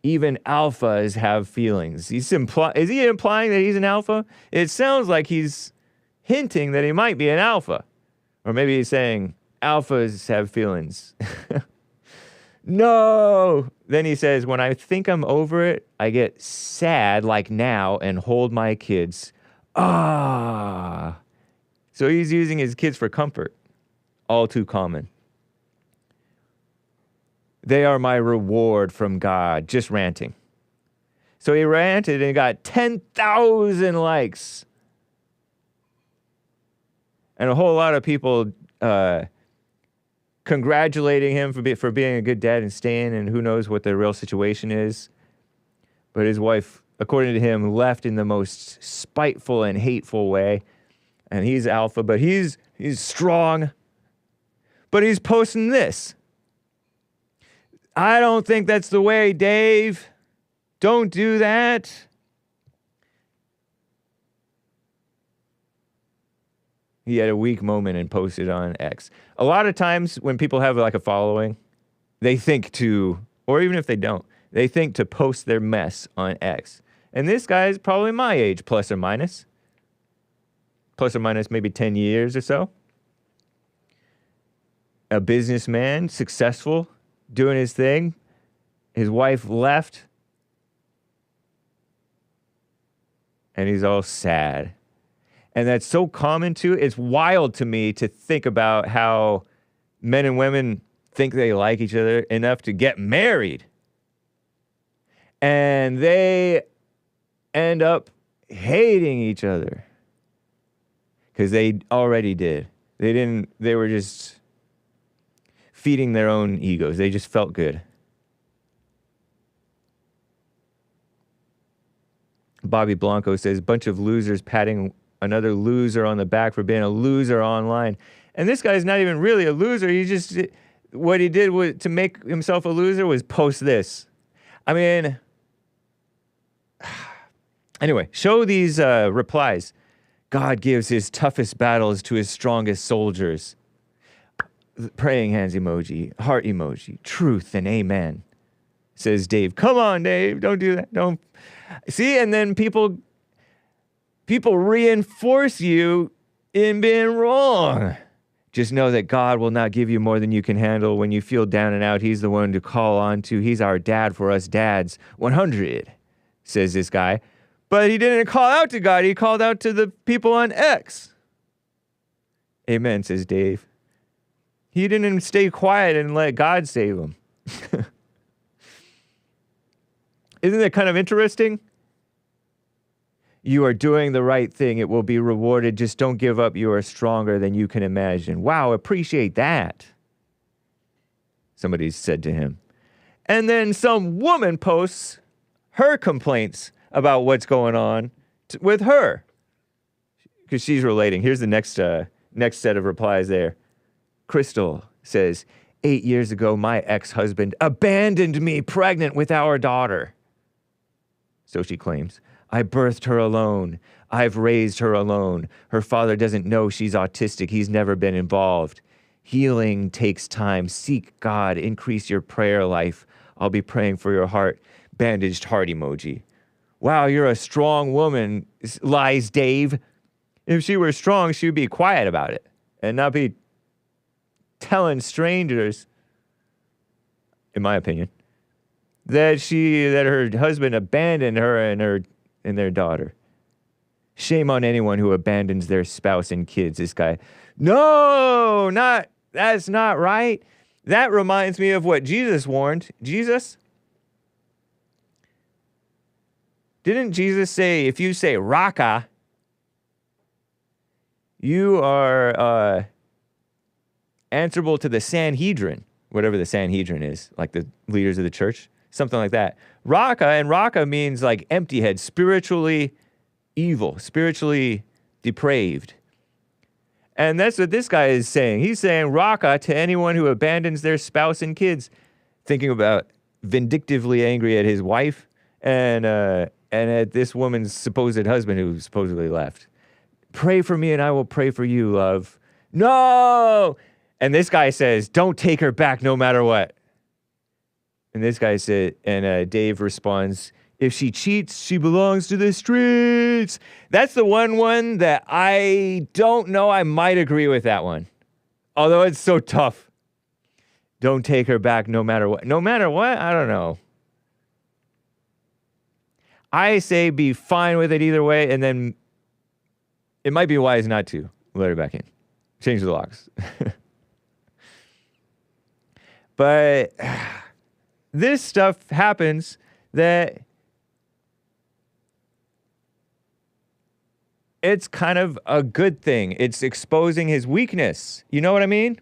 Even alphas have feelings. Is he implying that he's an alpha? It sounds like he's hinting that he might be an alpha. Or maybe he's saying alphas have feelings. No! Then he says, when I think I'm over it, I get sad like now and hold my kids. Ah! So he's using his kids for comfort. All too common. They are my reward from God. Just ranting. So he ranted and got 10,000 likes. And a whole lot of people congratulating him for being a good dad and staying, and who knows what the real situation is. But his wife, according to him, left in the most spiteful and hateful way. And he's alpha, but he's strong. But he's posting this. I don't think that's the way, Dave. Don't do that. He had a weak moment and posted on X. A lot of times when people have like a following, they think to, or even if they don't, they think to post their mess on X. And this guy is probably my age, plus or minus maybe 10 years or so. A businessman, successful, doing his thing. His wife left. And he's all sad. And that's so common too. It's wild to me to think about how men and women think they like each other enough to get married. And they end up hating each other. Because they already did. They were just feeding their own egos. They just felt good. Bobby Blanco says, bunch of losers patting another loser on the back for being a loser online. And this guy's not even really a loser. What he did was, to make himself a loser was post this. I mean, anyway, show these replies. God gives his toughest battles to his strongest soldiers. Praying hands emoji, heart emoji, truth and amen. Says Dave. Come on, Dave, don't do that. Don't. See, and then people reinforce you in being wrong. Just know that God will not give you more than you can handle. When you feel down and out, he's the one to call on to. He's our dad for us dads. 100, says this guy. But he didn't call out to God. He called out to the people on X. Amen, says Dave. He didn't stay quiet and let God save him. Isn't that kind of interesting? You are doing the right thing. It will be rewarded. Just don't give up. You are stronger than you can imagine. Wow, appreciate that. Somebody said to him. And then some woman posts her complaints about what's going on with her. Because she's relating. Here's the next set of replies there. Crystal says, 8 years ago, my ex-husband abandoned me pregnant with our daughter. So she claims. I birthed her alone. I've raised her alone. Her father doesn't know she's autistic. He's never been involved. Healing takes time. Seek God. Increase your prayer life. I'll be praying for your heart. Bandaged heart emoji. Wow, you're a strong woman, lies Dave. If she were strong, she would be quiet about it and not be telling strangers, in my opinion, that her husband abandoned her and their daughter. Shame on anyone who abandons their spouse and kids. This guy, that's not right. That reminds me of what Jesus warned. Didn't Jesus say, if you say raka, you are answerable to the Sanhedrin, whatever the Sanhedrin is, like the leaders of the church, something like that. Raka means like empty head, spiritually evil, spiritually depraved. And that's what this guy is saying. He's saying raka to anyone who abandons their spouse and kids, thinking about vindictively angry at his wife and at this woman's supposed husband who supposedly left. Pray for me and I will pray for you, love. No! And this guy says, don't take her back no matter what. And this guy said, and Dave responds, if she cheats, she belongs to the streets. That's the one that I don't know. I might agree with that one. Although it's so tough. Don't take her back no matter what. No matter what? I don't know. I say be fine with it either way, and then it might be wise not to let her back in. Change the locks. But this stuff happens that it's kind of a good thing. It's exposing his weakness. You know what I mean?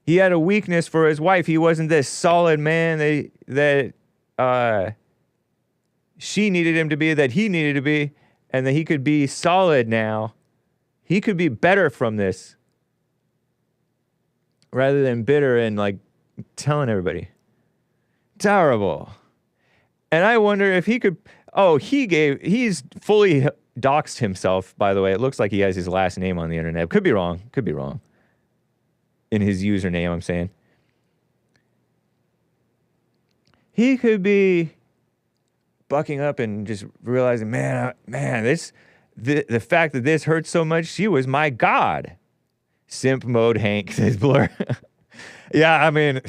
He had a weakness for his wife. He wasn't this solid man that she needed him to be, that he needed to be, and that he could be solid now. He could be better from this rather than bitter and like telling everybody. Terrible. And I wonder if he could, he's fully doxed himself, by the way. It looks like he has his last name on the internet. Could be wrong. In his username, I'm saying. He could be bucking up and just realizing, man, the fact that this hurts so much, she was my God. Simp mode Hank, says Blur. Yeah, I mean,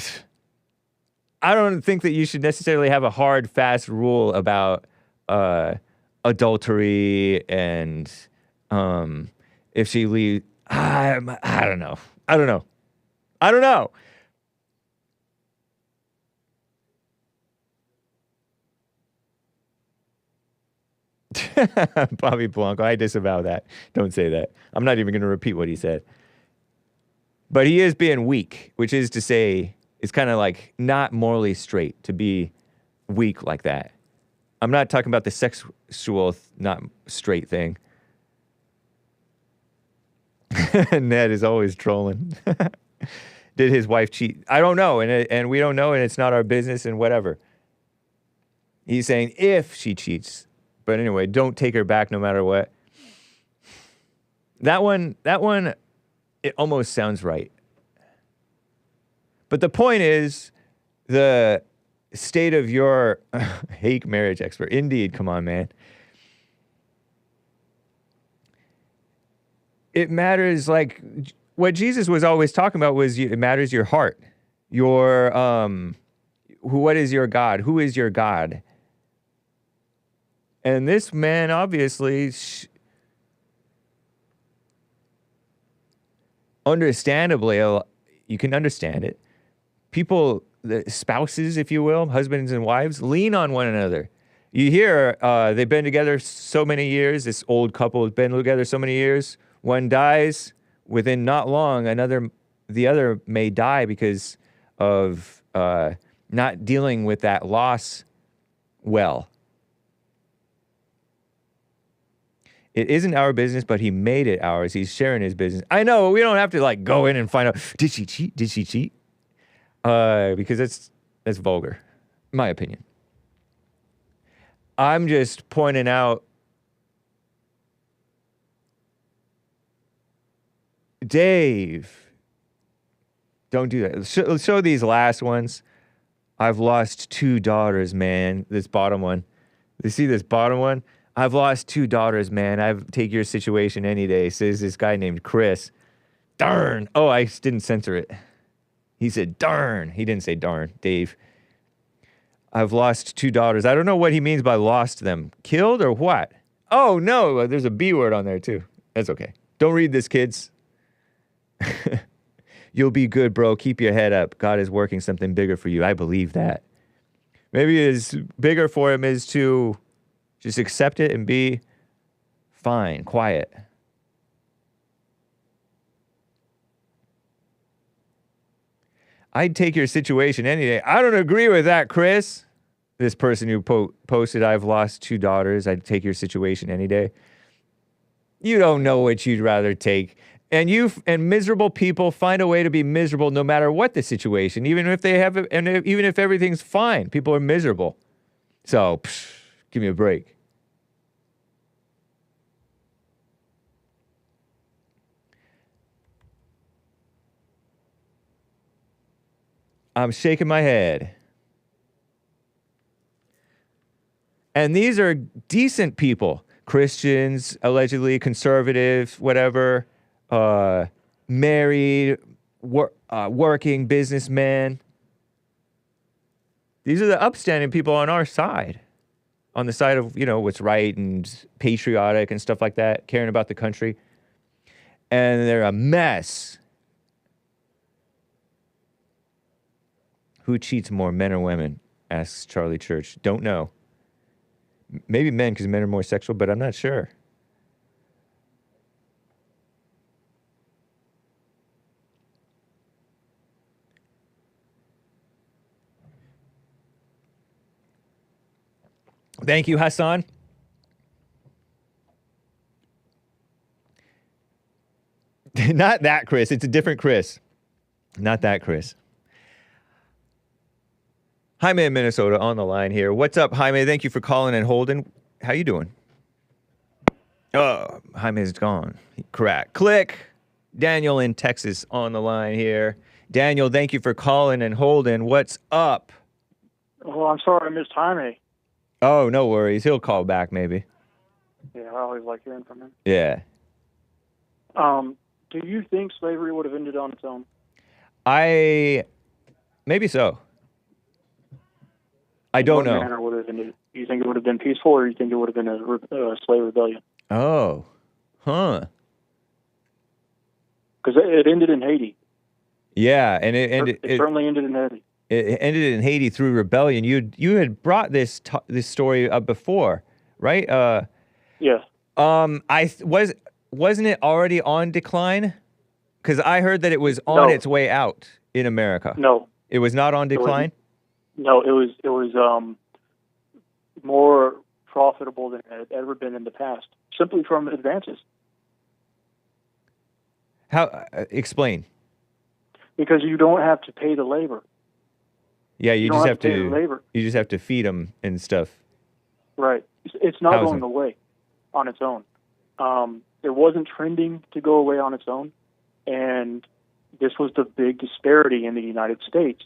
I don't think that you should necessarily have a hard, fast rule about adultery and If she leaves, I don't know. I don't know. I don't know. Bobby Blanco, I disavow that. Don't say that. I'm not even going to repeat what he said. But he is being weak, which is to say, it's kind of like not morally straight to be weak like that. I'm not talking about the sexual not straight thing. Ned is always trolling. Did his wife cheat? I don't know, and we don't know, and it's not our business, and whatever. He's saying if she cheats. But anyway, don't take her back no matter what. That one, it almost sounds right. But the point is, the state of your Hake marriage expert. Indeed, come on, man. It matters, like, what Jesus was always talking about was it matters your heart. Your, what is your God? Who is your God? And this man, obviously, understandably, you can understand it. People, the spouses, if you will, husbands and wives, lean on one another. You hear they've been together so many years. This old couple has been together so many years. One dies within not long. The other may die because of not dealing with that loss well. It isn't our business, but he made it ours. He's sharing his business. I know, we don't have to like go in and find out, did she cheat? Did she cheat? Because that's vulgar, in my opinion. I'm just pointing out, Dave, don't do that. Show these last ones. I've lost 2 daughters, man. This bottom one. You see this bottom one? I've lost 2 daughters, man. I'd take your situation any day, says this guy named Chris. Darn. Oh, I didn't censor it. He said, darn. He didn't say darn, Dave. I've lost 2 daughters. I don't know what he means by lost them. Killed or what? Oh, no, there's a B word on there, too. That's okay. Don't read this, kids. You'll be good, bro. Keep your head up. God is working something bigger for you. I believe that. Maybe it's bigger for him is to just accept it and be fine, quiet. I'd take your situation any day. I don't agree with that, Chris. This person who posted, I've lost 2 daughters. I'd take your situation any day. You don't know what you'd rather take. And you and miserable people find a way to be miserable no matter what the situation, even if they have, and even if everything's fine. People are miserable. So, give me a break. I'm shaking my head. And these are decent people. Christians, allegedly conservative, whatever. Married, working businessmen. These are the upstanding people on our side. On the side of, what's right and patriotic and stuff like that. Caring about the country. And they're a mess. Who cheats more, men or women? Asks Charlie Church. Don't know. Maybe men, because men are more sexual, but I'm not sure. Thank you, Hassan. Not that Chris. It's a different Chris. Not that Chris. Jaime in Minnesota on the line here. What's up, Jaime? Thank you for calling and holding. How you doing? Oh, Jaime's gone. Correct. Click. Daniel in Texas on the line here. Daniel, thank you for calling and holding. What's up? Well, I'm sorry I missed Jaime. Oh, no worries. He'll call back maybe. Yeah, I always like hearing from him. Yeah. Do you think slavery would have ended on its own? Maybe so. I don't know. What manner would it have ended? Do you think it would have been peaceful, or do you think it would have been a slave rebellion? Oh. Huh. Because it ended in Haiti. Yeah, and It certainly ended in Haiti. it ended in Haiti through rebellion. You had brought this story up before, right? Yeah. Wasn't it already on decline? Because I heard that it was on its way out in America. No. It was not on decline? It was more profitable than it had ever been in the past, simply from advances. How? Explain. Because you don't have to pay the labor. Yeah, you just have pay the labor. You just have to feed them and stuff. Right. It's not Housing. going away on its own. It wasn't trending to go away on its own, and this was the big disparity in the United States.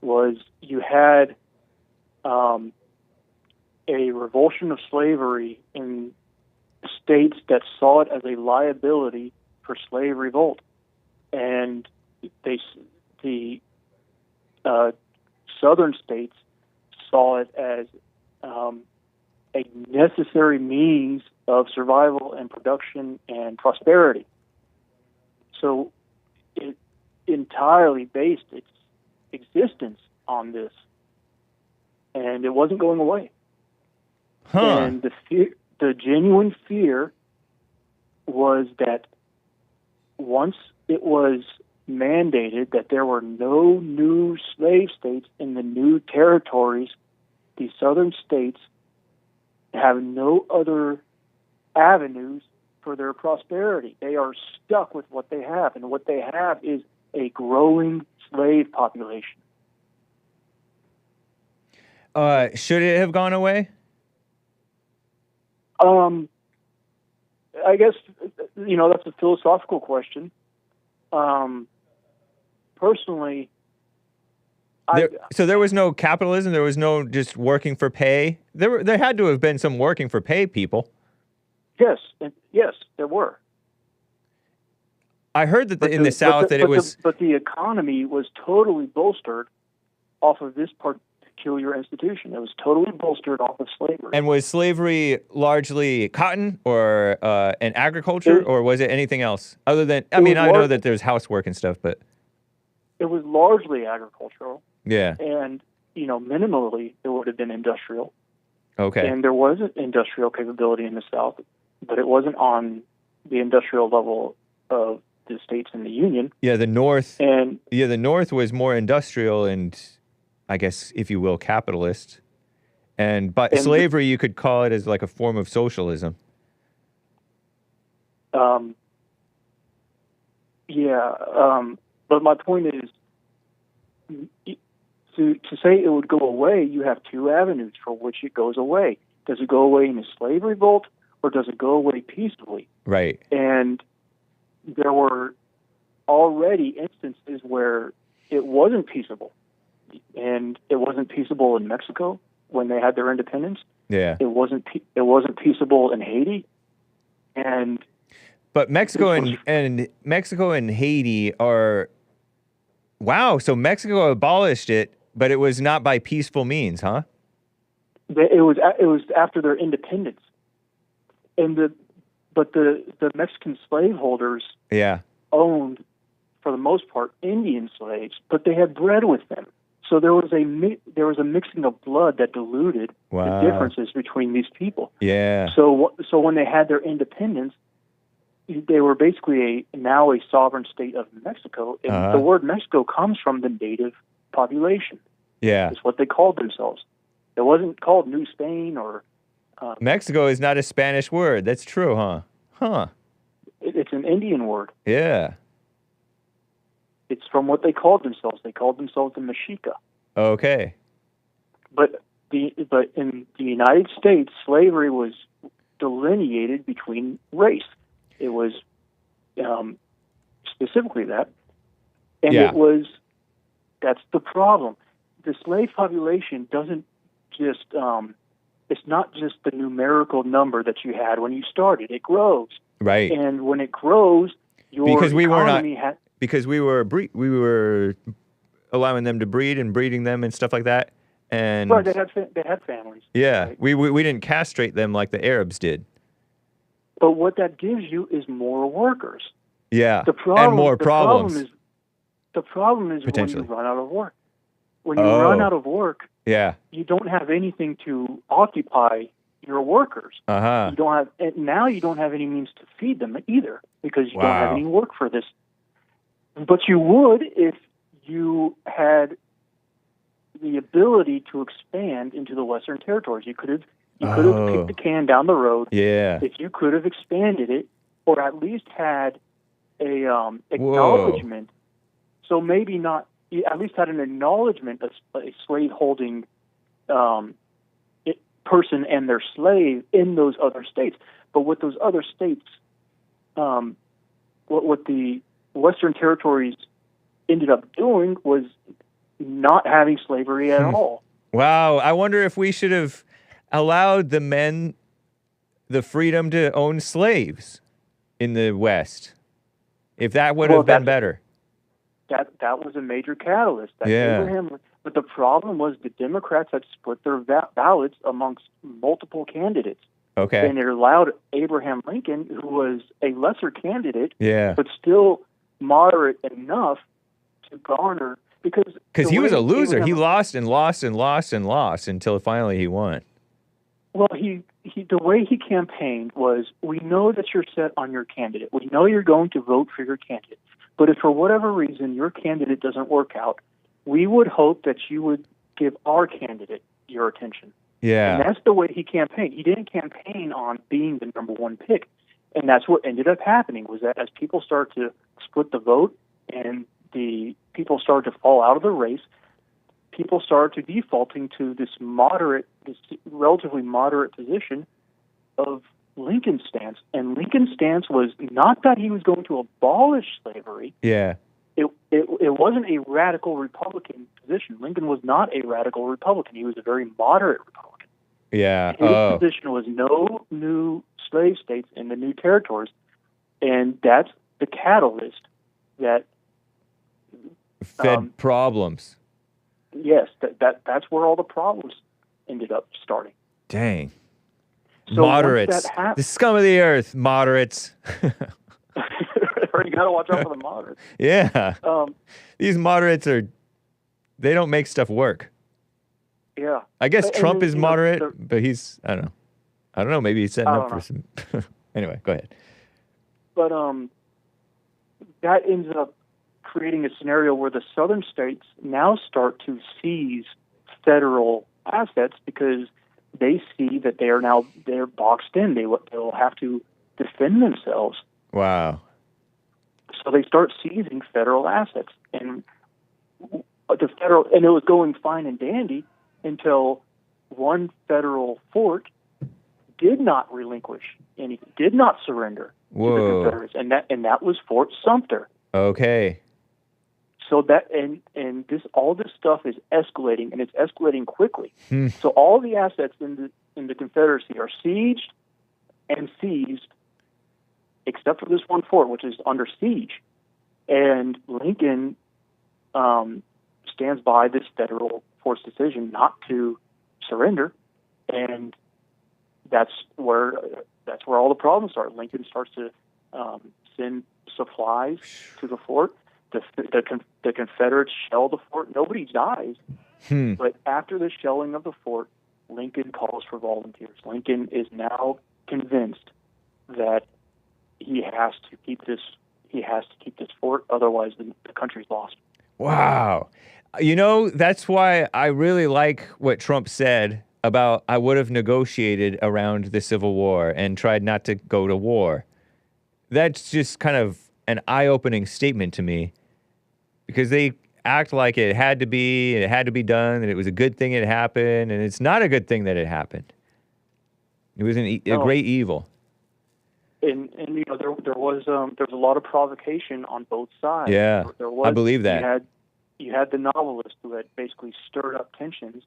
Was you had a revulsion of slavery in states that saw it as a liability for slave revolt, and the southern states saw it as a necessary means of survival and production and prosperity. So it entirely based its existence on this, and it wasn't going away. Huh. And the genuine fear was that once it was mandated that there were no new slave states in the new territories, the southern states have no other avenues for their prosperity. They are stuck with what they have, and what they have is a growing slave population. Should it have gone away? I guess, that's a philosophical question. Personally, So there was no capitalism. There was no just working for pay. There had to have been some working for pay people. yes, there were. I heard that in the South that it was. But the economy was totally bolstered off of this peculiar institution. It was totally bolstered off of slavery. And was slavery largely cotton or and agriculture, or was it anything else other than? I know that there's housework and stuff, but it was largely agricultural. Yeah. And minimally it would have been industrial. Okay. And there was an industrial capability in the South, but it wasn't on the industrial level of the states in the Union. Yeah, the North. And the North was more industrial and, I guess, if you will, capitalist. But slavery, you could call it as like a form of socialism. But my point is, to say it would go away, you have two avenues for which it goes away. Does it go away in a slave revolt, or does it go away peacefully? Right. And there were already instances where it wasn't peaceable. And it wasn't peaceable in Mexico when they had their independence. Yeah. It wasn't peaceable in Haiti. But Mexico and Haiti are. Wow, so Mexico abolished it, but it was not by peaceful means, huh? It was after their independence, but the Mexican slaveholders owned, for the most part, Indian slaves, but they had bred with them. So there was a mixing of blood that diluted the differences between these people. Yeah. So when they had their independence, they were basically now a sovereign state of Mexico, and the word Mexico comes from the native population. Yeah. It's what they called themselves. It wasn't called New Spain or... Mexico is not a Spanish word. That's true, huh? Huh. It's an Indian word. Yeah. It's from what they called themselves. They called themselves the Mexica. Okay. But in the United States, slavery was delineated between race. It was specifically that. And that's the problem. The slave population doesn't just, it's not just the numerical number that you had when you started. It grows. Right. And when it grows, because we were allowing them to breed and breeding them and stuff like that. And right, they had families. Yeah, right? we didn't castrate them like the Arabs did. But what that gives you is more workers. Yeah. The problem, and more problems. The problem is when Potentially. you run out of work. When you run out of work, Yeah. you don't have anything to occupy your workers. Uh-huh. You don't have, and now you don't have any means to feed them either because you don't have Wow. any work for this. But you would if you had the ability to expand into the Western territories. You could have kicked the can down the road. Yeah. If you could have expanded it, or at least had a acknowledgement. So maybe not. You at least had an acknowledgement of a slave-holding person and their slave in those other states. But what those other states, what the Western territories ended up doing was not having slavery at all. Wow. I wonder if we should have allowed the men the freedom to own slaves in the West. If that would have been better. That was a major catalyst. Yeah. But the problem was the Democrats had split their ballots amongst multiple candidates. Okay. And it allowed Abraham Lincoln, who was a lesser candidate, Yeah. but still moderate enough to garner, because he was a loser. He Abraham, lost and lost and lost and lost until finally he won. Well, the way he campaigned was, we know that you're set on your candidate. We know you're going to vote for your candidate. But if for whatever reason your candidate doesn't work out, we would hope that you would give our candidate your attention. Yeah. And that's the way he campaigned. He didn't campaign on being the number one pick. And that's what ended up happening, was that as people started to split the vote and the people started to fall out of the race, people started to defaulting to this relatively moderate position of Lincoln's stance. And Lincoln's stance was not that he was going to abolish slavery. Yeah. It wasn't a radical Republican position. Lincoln was not a radical Republican. He was a very moderate Republican. Yeah. His position was no new slave states in the new territories. And that's the catalyst that fed problems. Yes, that's where all the problems ended up starting. Dang. So moderates. The scum of the earth, moderates. You got to watch out for the moderates. Yeah. These moderates they don't make stuff work. Yeah. I guess Trump is moderate, know, but he's, I don't know, maybe he's setting up for some. Anyway, go ahead. But that ends up creating a scenario where the southern states now start to seize federal assets because they see that they're boxed in. They'll have to defend themselves. Wow. So they start seizing federal assets, and it was going fine and dandy until one federal fort did not relinquish anything, did not surrender to the Confederates, and that was Fort Sumter. Okay. So that and all this stuff is escalating, and it's escalating quickly. So all the assets in the Confederacy are sieged and seized, except for this one fort, which is under siege. And Lincoln stands by this federal force decision not to surrender, and that's where all the problems start. Lincoln starts to send supplies to the fort. The Confederates shell the fort. Nobody dies. But after the shelling of the fort, Lincoln calls for volunteers. Lincoln is now convinced that he has to keep this fort, otherwise the country's lost. Wow. That's why I really like what Trump said about I would have negotiated around the Civil War and tried not to go to war. That's just kind of an eye-opening statement to me, because they act like it had to be done, and it was a good thing it happened, and it's not a good thing that it happened. It was a great evil. And there was a lot of provocation on both sides. Yeah, I believe that. You had the novelist who had basically stirred up tensions.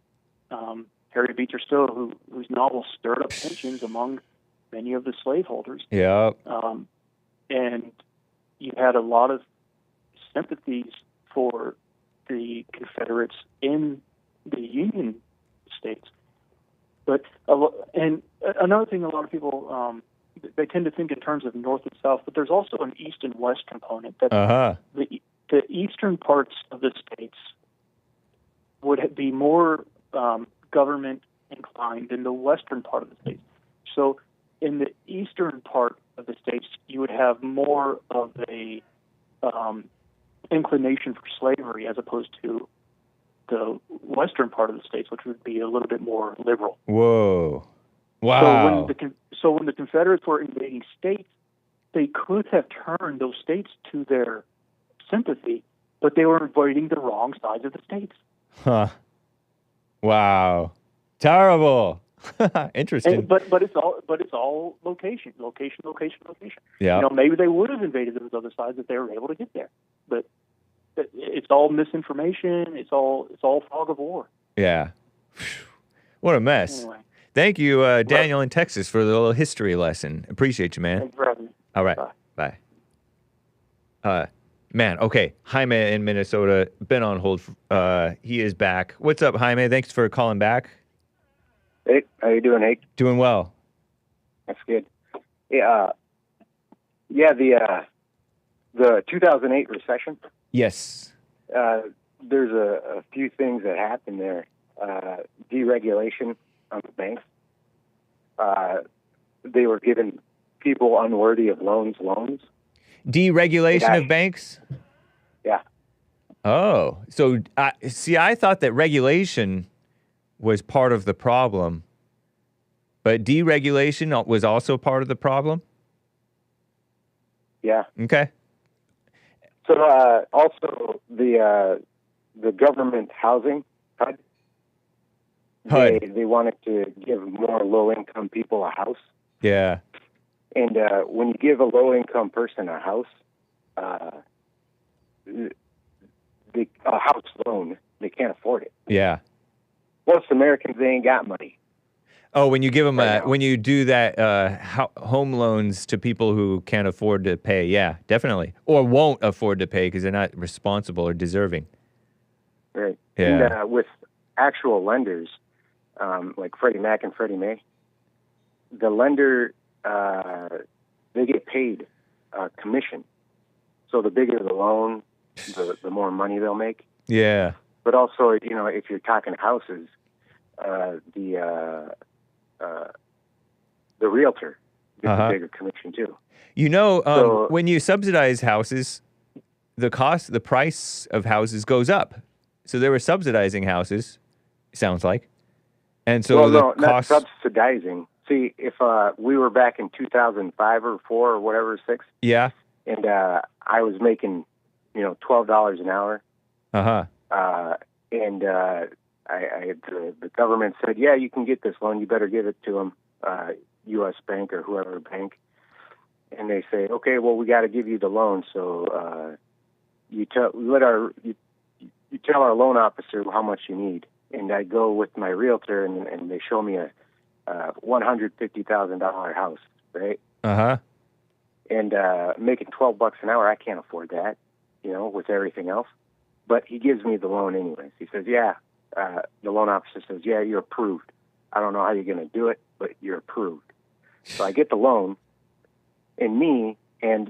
Harriet Beecher Stowe, whose novel stirred up tensions among many of the slaveholders. Yeah. And you had a lot of sympathies for the Confederates in the Union states. But and another thing a lot of people they tend to think in terms of north and south, but there's also an east and west component. That the eastern parts of the states would be more government inclined than the western part of the states. So in the eastern part of the states, you would have more of a inclination for slavery as opposed to the western part of the states, which would be a little bit more liberal. Whoa. Wow. So when the Confederates were invading states, they could have turned those states to their sympathy, but they were invading the wrong sides of the states. Huh. Wow. Terrible. Interesting. But it's all location. Yeah. You know, maybe they would have invaded those other sides if they were able to get there. But it's all misinformation. It's all fog of war. Yeah. What a mess. Anyway. Thank you, Daniel in Texas, for the little history lesson. Appreciate you, man. Thanks for having me. All right. Bye. Man, okay. Jaime in Minnesota, been on hold. He is back. What's up, Jaime? Thanks for calling back. Hey, how you doing, Hake? Doing well. That's good. Yeah, the 2008 recession. Yes. There's a few things that happened there. Deregulation on the banks. They were giving people unworthy of loans. Deregulation of banks? Yeah. Oh, so I thought that regulation was part of the problem, but deregulation was also part of the problem? Yeah. Okay. So also the government housing HUD. They wanted to give more low-income people a house. Yeah. And when you give a low-income person a house, a house loan, they can't afford it. Yeah. Most Americans, they ain't got money. Oh, when you give them Right now. when you do that home loans to people who can't afford to pay, yeah, definitely, or won't afford to pay because they're not responsible or deserving. Right. Yeah. And with actual lenders, like Freddie Mac and Freddie Mae, the lender, they get paid commission. So the bigger the loan, the more money they'll make. Yeah. But also, you know, if you're talking houses, the realtor gets a bigger commission too. You know, So- when you subsidize houses, the price of houses goes up. So they were subsidizing houses, sounds like. And so the not cost... subsidizing. See, if we were back in 2005 or 4 or whatever, 6, Yeah. and I was making, $12 an hour, Uh-huh. and the government said, yeah, you can get this loan. You better give it to them, U.S. Bank or whoever bank. And they say, okay, well, we got to give you the loan. So you tell our loan officer how much you need. And I go with my realtor, and they show me a $150,000 house, right? Uh-huh. And making $12 an hour, I can't afford that, with everything else. But he gives me the loan anyways. He says, yeah. The loan officer says, yeah, you're approved. I don't know how you're going to do it, but you're approved. So I get the loan, and me and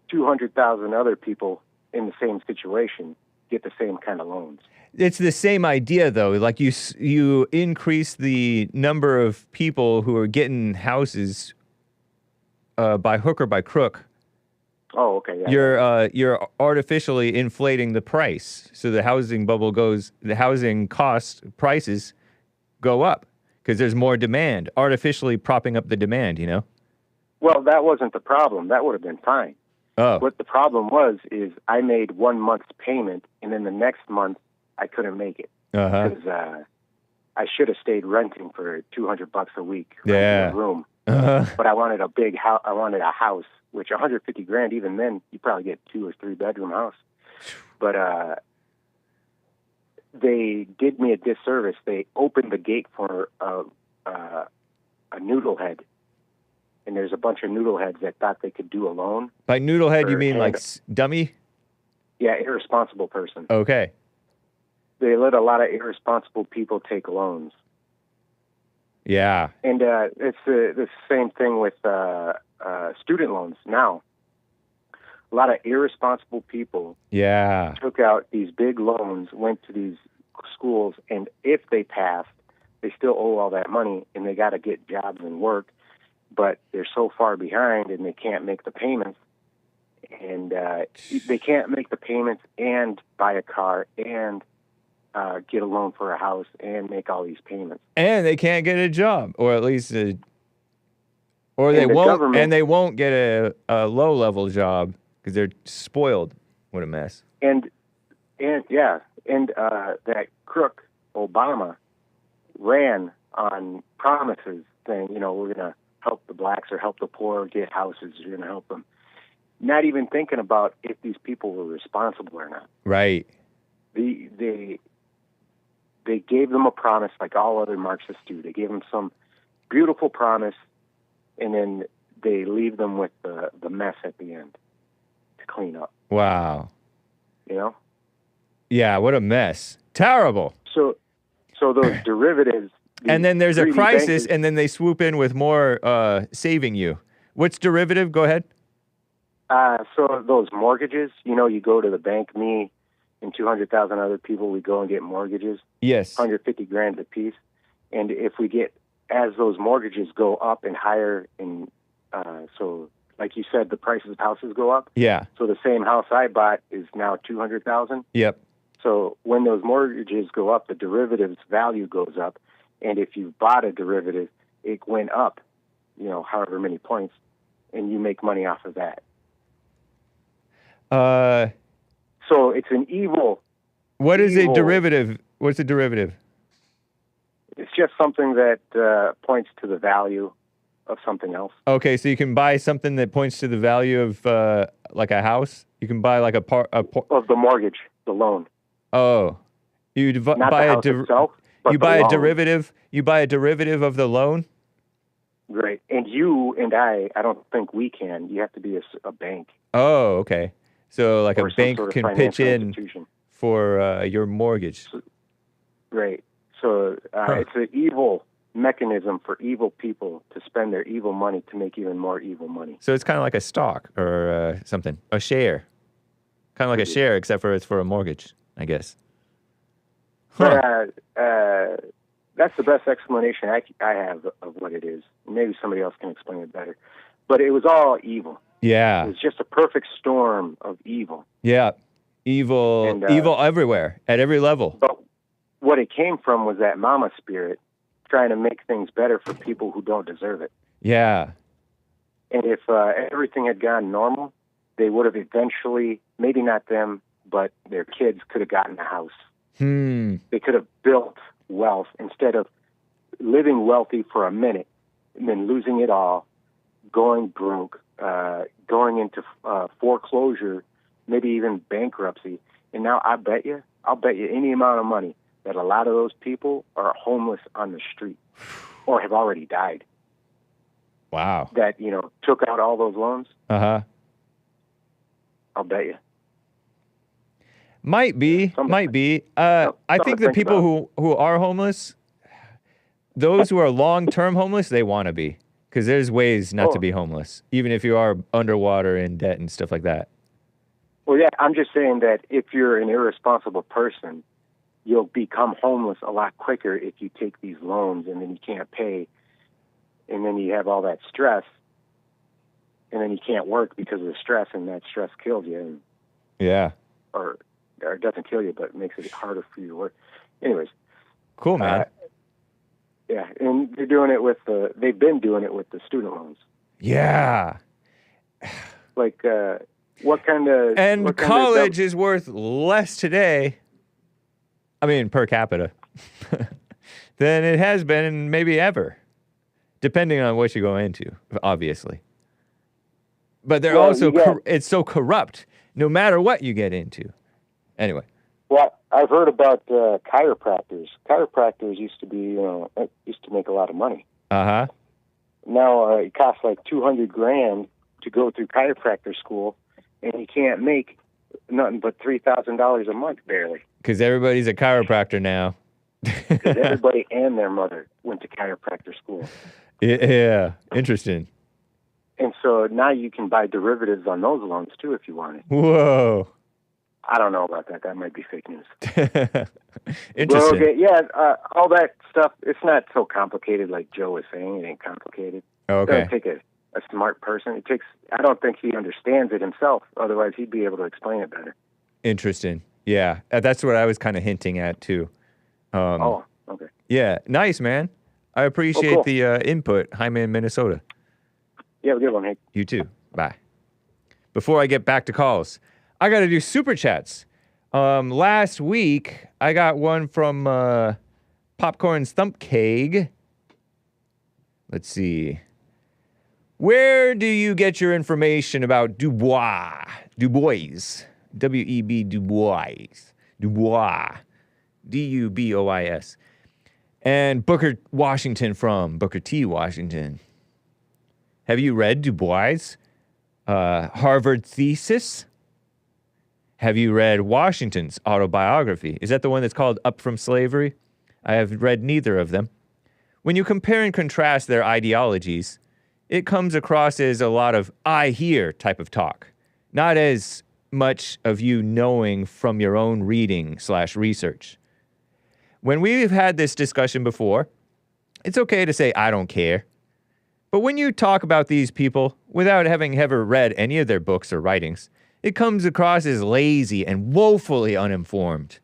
200,000 other people in the same situation get the same kind of loans. It's the same idea, though. Like you increase the number of people who are getting houses by hook or by crook. Oh, okay. Yeah. You're artificially inflating the price, so the housing bubble the housing cost prices go up because there's more demand, artificially propping up the demand. Well, that wasn't the problem. That would have been fine. Oh. What the problem is I made 1 month's payment, and then the next month I couldn't make it because I should have stayed renting for $200 a week, renting a room. But I wanted a big house. I wanted a house, which $150,000. Even then, you probably get 2 or 3 bedroom house. But they did me a disservice. They opened the gate for a noodlehead. And there's a bunch of noodleheads that thought they could do a loan. By noodlehead, you mean like dummy? Yeah, irresponsible person. Okay. They let a lot of irresponsible people take loans. Yeah. And it's the same thing with student loans now. A lot of irresponsible people Yeah. took out these big loans, went to these schools, and if they passed, they still owe all that money, and they got to get jobs and work, but they're so far behind, and they can't make the payments, and they can't make the payments and buy a car and get a loan for a house and make all these payments. And they can't get a job, or at least, or And they the won't, government- and they won't get a low-level job because they're spoiled. What a mess. And that crook Obama ran on promises saying, we're going to help the blacks or help the poor get houses. You're going to help them. Not even thinking about if these people were responsible or not. Right. They gave them a promise like all other Marxists do. They gave them some beautiful promise, and then they leave them with the mess at the end to clean up. Wow. Yeah, what a mess. Terrible. So those derivatives. And then there's a greedy crisis, bankers- and then they swoop in with more saving you. What's derivative? Go ahead. So those mortgages, you go to the bank, me and 200,000 other people, we go and get mortgages, Yes. $150,000 a piece. And if we get, as those mortgages go up and higher, and so like you said, the prices of houses go up. Yeah. So the same house I bought is now 200,000. Yep. So when those mortgages go up, the derivative's value goes up. And if you bought a derivative, it went up, however many points, and you make money off of that. So it's an evil. What is a evil- derivative? What's a derivative? It's just something that points to the value of something else. Okay, so you can buy something that points to the value of like a house. You can buy like Of the mortgage, the loan. Oh, you Not buy the a house itself, but you the buy a loan. derivative. You buy a derivative of the loan. Great. And you and I don't think we can. You have to be a bank. Oh, okay. So like or a some bank sort of can pitch financial in institution. for your mortgage. Great. So it's an evil mechanism for evil people to spend their evil money to make even more evil money. So it's kind of like a stock or something, a share. Kind of like a share, except for it's for a mortgage, I guess. Huh. That's the best explanation I have of what it is. Maybe somebody else can explain it better. But it was all evil. Yeah. It was just a perfect storm of evil. Yeah. Evil, And, evil everywhere, at every level. But what it came from was that mama spirit trying to make things better for people who don't deserve it. Yeah. And if everything had gone normal, they would have eventually, maybe not them, but their kids could have gotten a house. They could have built wealth instead of living wealthy for a minute and then losing it all, going broke, going into foreclosure, maybe even bankruptcy. And now I'll bet you any amount of money that a lot of those people are homeless on the street or have already died. Wow. That, took out all those loans. Uh-huh. I'll bet you. Might be. I think the people who are homeless, those who are long-term homeless, they want to be. Because there's ways not to be homeless, even if you are underwater in debt and stuff like that. Well, yeah, I'm just saying that if you're an irresponsible person, you'll become homeless a lot quicker if you take these loans and then you can't pay, and then you have all that stress, and then you can't work because of the stress, and that stress kills you. And, Yeah. or it doesn't kill you, but it makes it harder for you to work. Anyways. Cool, man. Yeah, and they've been doing it with the student loans. Yeah. Like, what kind of... And what kind college is worth less today, I mean, per capita, than it has been maybe ever, depending on what you go into, obviously. But they're also, it's so corrupt, no matter what you get into. Anyway. Well, I've heard about chiropractors. Chiropractors used to be, used to make a lot of money. Uh-huh. Now it costs like $200,000 to go through chiropractor school, and you can't make nothing but $3,000 a month, barely. Because everybody's a chiropractor now. Because everybody and their mother went to chiropractor school. Yeah, interesting. And so now you can buy derivatives on those loans, too, if you wanted. Whoa. I don't know about that. That might be fake news. Interesting. Well, okay, yeah, all that stuff, it's not so complicated like Joe was saying. It ain't complicated. Okay. It doesn't take a smart person. I don't think he understands it himself. Otherwise, he'd be able to explain it better. Interesting. Yeah, that's what I was kind of hinting at, too. Oh, okay. Yeah, nice, man. I appreciate cool. the input. Jaime in Minnesota. Yeah, good one, Hake. You too. Bye. Before I get back to calls, I got to do super chats. Last week, I got one from Popcorn Stump Keg. Let's see. Where do you get your information about DuBois? DuBois. W.E.B. DuBois. DuBois. D-U-B-O-I-S. And Booker Washington from Booker T. Washington. Have you read DuBois' Harvard thesis? Have you read Washington's autobiography? Is that the one that's called Up From Slavery? I have read neither of them. When you compare and contrast their ideologies, it comes across as a lot of I hear type of talk, not as much of you knowing from your own reading/research. When we've had this discussion before, it's okay to say I don't care. But when you talk about these people without having ever read any of their books or writings, it comes across as lazy and woefully uninformed.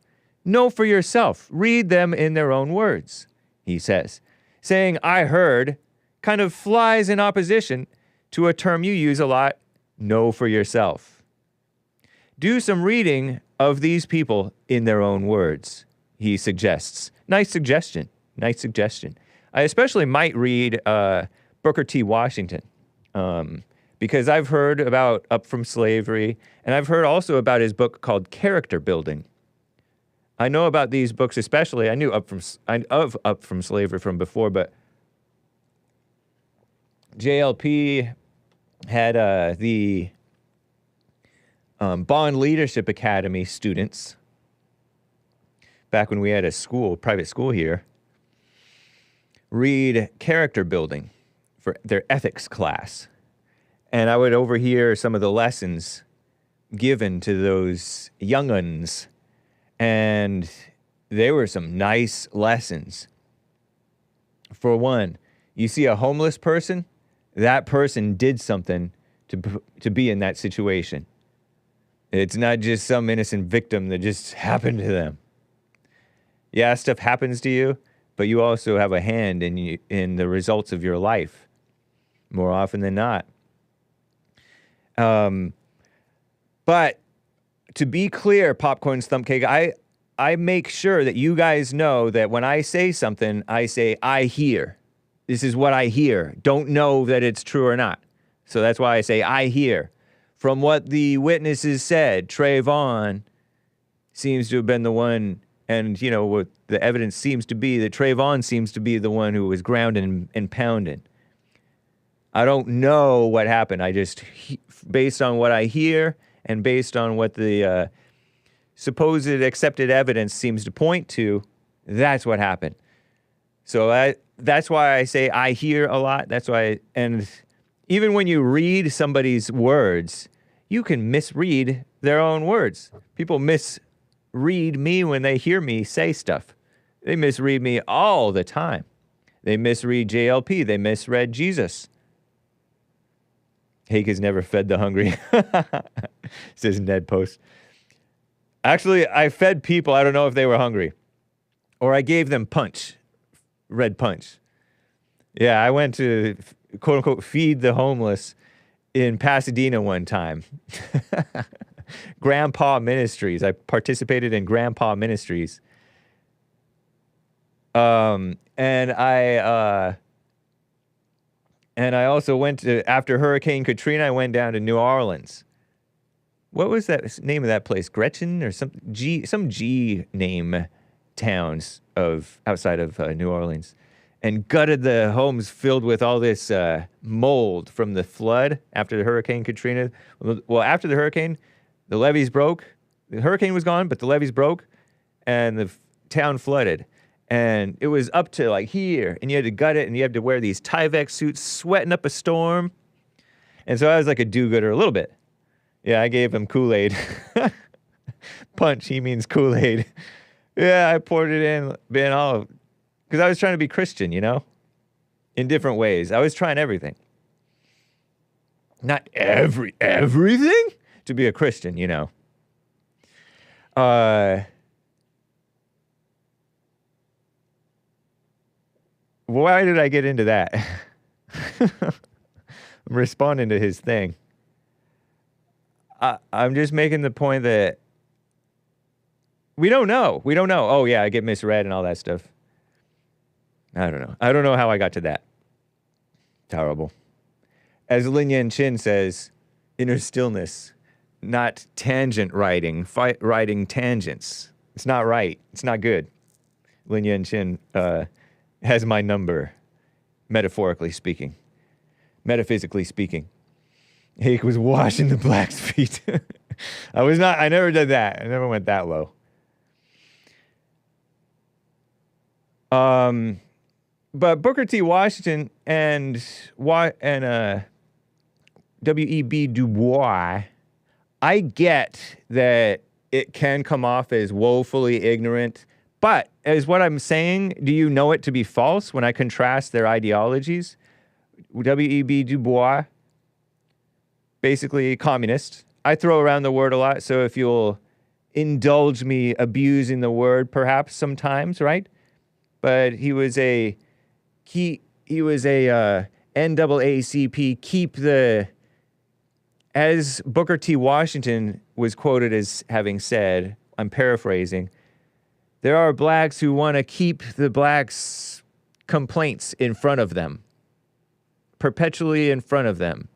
Know for yourself. Read them in their own words, he says. Saying I heard kind of flies in opposition to a term you use a lot, know for yourself. Do some reading of these people in their own words, he suggests. Nice suggestion. Nice suggestion. I especially might read Booker T. Washington, because I've heard about Up From Slavery, and I've heard also about his book called Character Building. I know about these books especially. I knew Up From Slavery from before, but JLP had the Bond Leadership Academy students, back when we had a school, private school here, read Character Building for their ethics class. And I would overhear some of the lessons given to those young'uns. And they were some nice lessons. For one, you see a homeless person, that person did something to be in that situation. It's not just some innocent victim that just happened to them. Yeah, stuff happens to you, but you also have a hand in the results of your life, more often than not. But to be clear, Popcorn Stump Cake, I make sure that you guys know that when I say something, I say, I hear. This is what I hear. Don't know that it's true or not. So that's why I say, I hear. From what the witnesses said, Trayvon seems to have been the one, and, you know, what the evidence seems to be, that Trayvon seems to be the one who was grounding and pounding. I don't know what happened. I just, based on what I hear and based on what the supposed accepted evidence seems to point to, that's what happened. So that's why I say I hear a lot. That's why, and even when you read somebody's words, you can misread their own words. People misread me when they hear me say stuff. They misread me all the time. They misread JLP. They misread Jesus. Hake has never fed the hungry, says Ned Post. Actually, I fed people. I don't know if they were hungry. Or I gave them punch, red punch. Yeah, I went to, quote unquote, feed the homeless in Pasadena one time. Grandpa Ministries. I participated in Grandpa Ministries. And I also went to, after Hurricane Katrina, I went down to New Orleans. What was that name of that place? Gretchen or some G name towns outside of New Orleans, and gutted the homes filled with all this mold from the flood after the Hurricane Katrina. Well, after the hurricane, the levees broke. The hurricane was gone, but the levees broke, and the town flooded. And it was up to like here, and you had to gut it, and you had to wear these Tyvek suits, sweating up a storm. And so I was like a do-gooder a little bit. Yeah, I gave him Kool-Aid. Punch, he means Kool-Aid. Yeah, I poured it in, being all, because I was trying to be Christian, you know, in different ways. I was trying everything. Not everything to be a Christian, you know. Why did I get into that? I'm responding to his thing. I'm just making the point that we don't know. We don't know. Oh, yeah, I get misread and all that stuff. I don't know. I don't know how I got to that. Terrible. As Lin Yan Chin says, inner stillness, not tangent writing, writing tangents. It's not right. It's not good. Lin Yan Chin has my number, metaphorically speaking. Metaphysically speaking. Hake was washing the blacks' feet. I never did that. I never went that low. But Booker T. Washington and W.E.B. DuBois, I get that it can come off as woefully ignorant, but as what I'm saying, do you know it to be false when I contrast their ideologies? W.E.B. DuBois, basically communist. I throw around the word a lot, so if you'll indulge me abusing the word perhaps sometimes, right? But he was a NAACP, as Booker T. Washington was quoted as having said, I'm paraphrasing, there are blacks who want to keep the blacks' complaints in front of them, perpetually in front of them.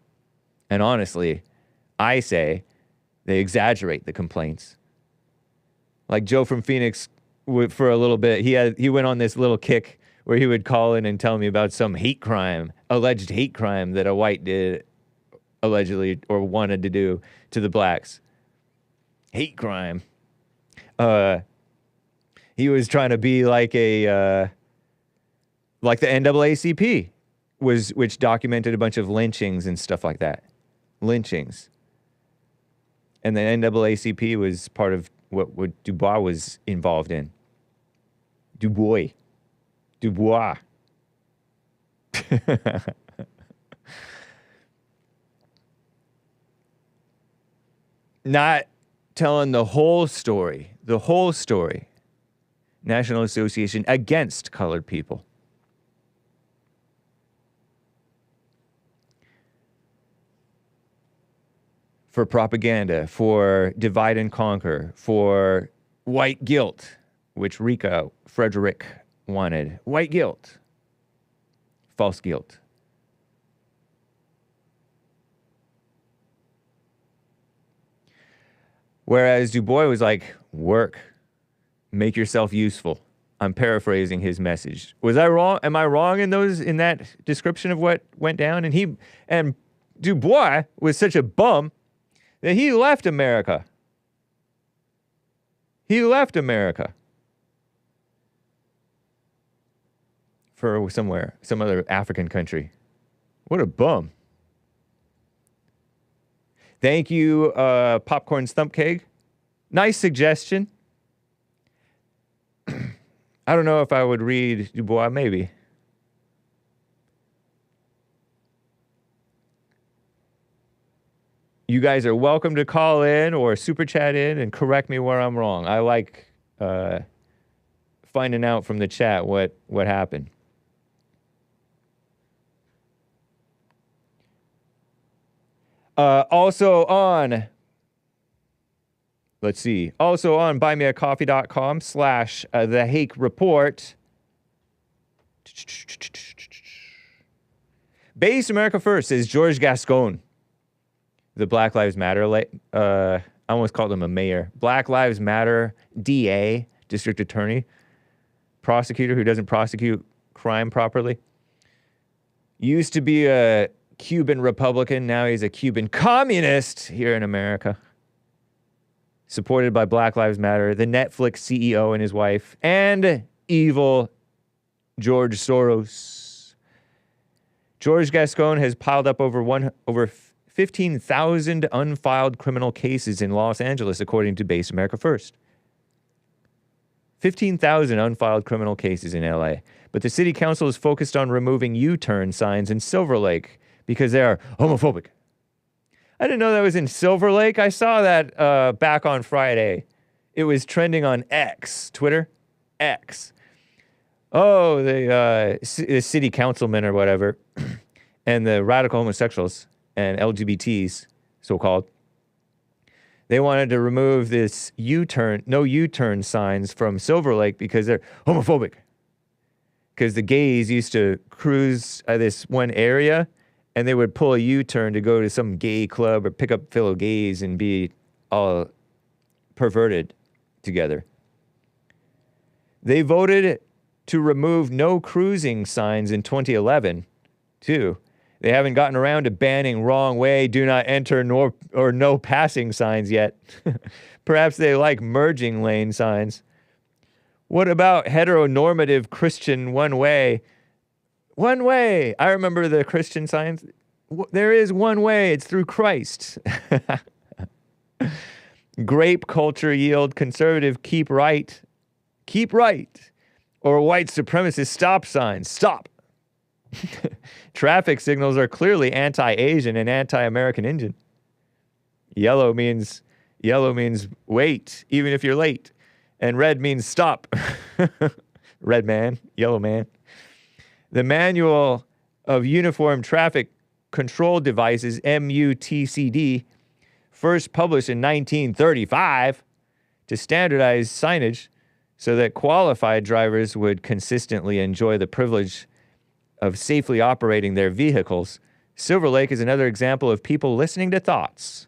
And honestly, I say they exaggerate the complaints. Like Joe from Phoenix, for a little bit, he went on this little kick where he would call in and tell me about some hate crime, alleged hate crime that a white did allegedly or wanted to do to the blacks. Hate crime. He was trying to be like like the NAACP which documented a bunch of lynchings and stuff like that. Lynchings. And the NAACP was part of what DuBois was involved in. DuBois. Not telling the whole story. National Association against colored people. For propaganda, for divide and conquer, for white guilt, which Frederick wanted. White guilt. False guilt. Whereas DuBois was like, work. Make yourself useful. I'm paraphrasing his message. Was I wrong? Am I wrong in that description of what went down? And DuBois was such a bum that he left America. For some other African country. What a bum. Thank you, Popcorn Stump Cake. Nice suggestion. I don't know if I would read DuBois, maybe. You guys are welcome to call in or super chat in and correct me where I'm wrong. I like finding out from the chat what happened. Also on buymeacoffee.com/the Hake Report. Base America First is George Gascon, the Black Lives Matter, I almost called him a mayor. Black Lives Matter DA, district attorney, prosecutor who doesn't prosecute crime properly. Used to be a Cuban Republican, now he's a Cuban communist here in America. Supported by Black Lives Matter, the Netflix CEO and his wife, and evil George Soros. George Gascon has piled up over 15,000 unfiled criminal cases in Los Angeles, according to Base America First. 15,000 unfiled criminal cases in LA. But the city council is focused on removing U-turn signs in Silver Lake because they are homophobic. I didn't know that was in Silver Lake. I saw that back on Friday. It was trending on X, Twitter, X. Oh, the city councilmen or whatever, and the radical homosexuals and LGBTs, so-called, they wanted to remove this no U-turn signs from Silver Lake because they're homophobic. Because the gays used to cruise this one area, and they would pull a U-turn to go to some gay club or pick up fellow gays and be all perverted together. They voted to remove no cruising signs in 2011, too. They haven't gotten around to banning wrong way, do not enter, or no passing signs yet. Perhaps they like merging lane signs. What about heteronormative Christian one way? One way! I remember the Christian signs. There is one way, it's through Christ. Grape culture yield, conservative keep right. Keep right. Or white supremacist stop signs. Stop. Traffic signals are clearly anti-Asian and anti-American Indian. Yellow means wait, even if you're late. And red means stop. Red man, yellow man. The Manual of Uniform Traffic Control Devices, MUTCD, first published in 1935 to standardize signage so that qualified drivers would consistently enjoy the privilege of safely operating their vehicles. Silver Lake is another example of people listening to thoughts.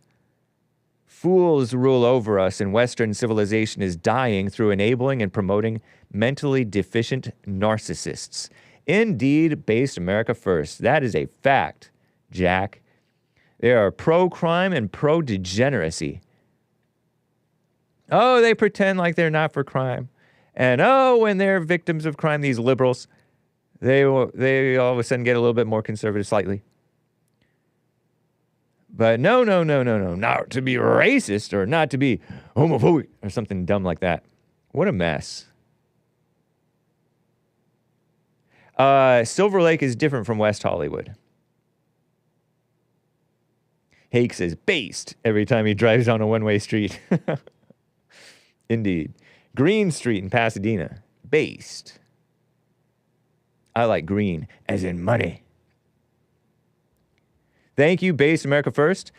Fools rule over us, and Western civilization is dying through enabling and promoting mentally deficient narcissists. Indeed, Base America First. That is a fact, Jack. They are pro-crime and pro-degeneracy. Oh, they pretend like they're not for crime. And when they're victims of crime, these liberals, they all of a sudden get a little bit more conservative slightly. But no, not to be racist or not to be homophobic or something dumb like that. What a mess. Silver Lake is different from West Hollywood. Hake says based every time he drives on a one-way street. Indeed. Green Street in Pasadena. Based. I like green, as in money. Thank you, Base America First.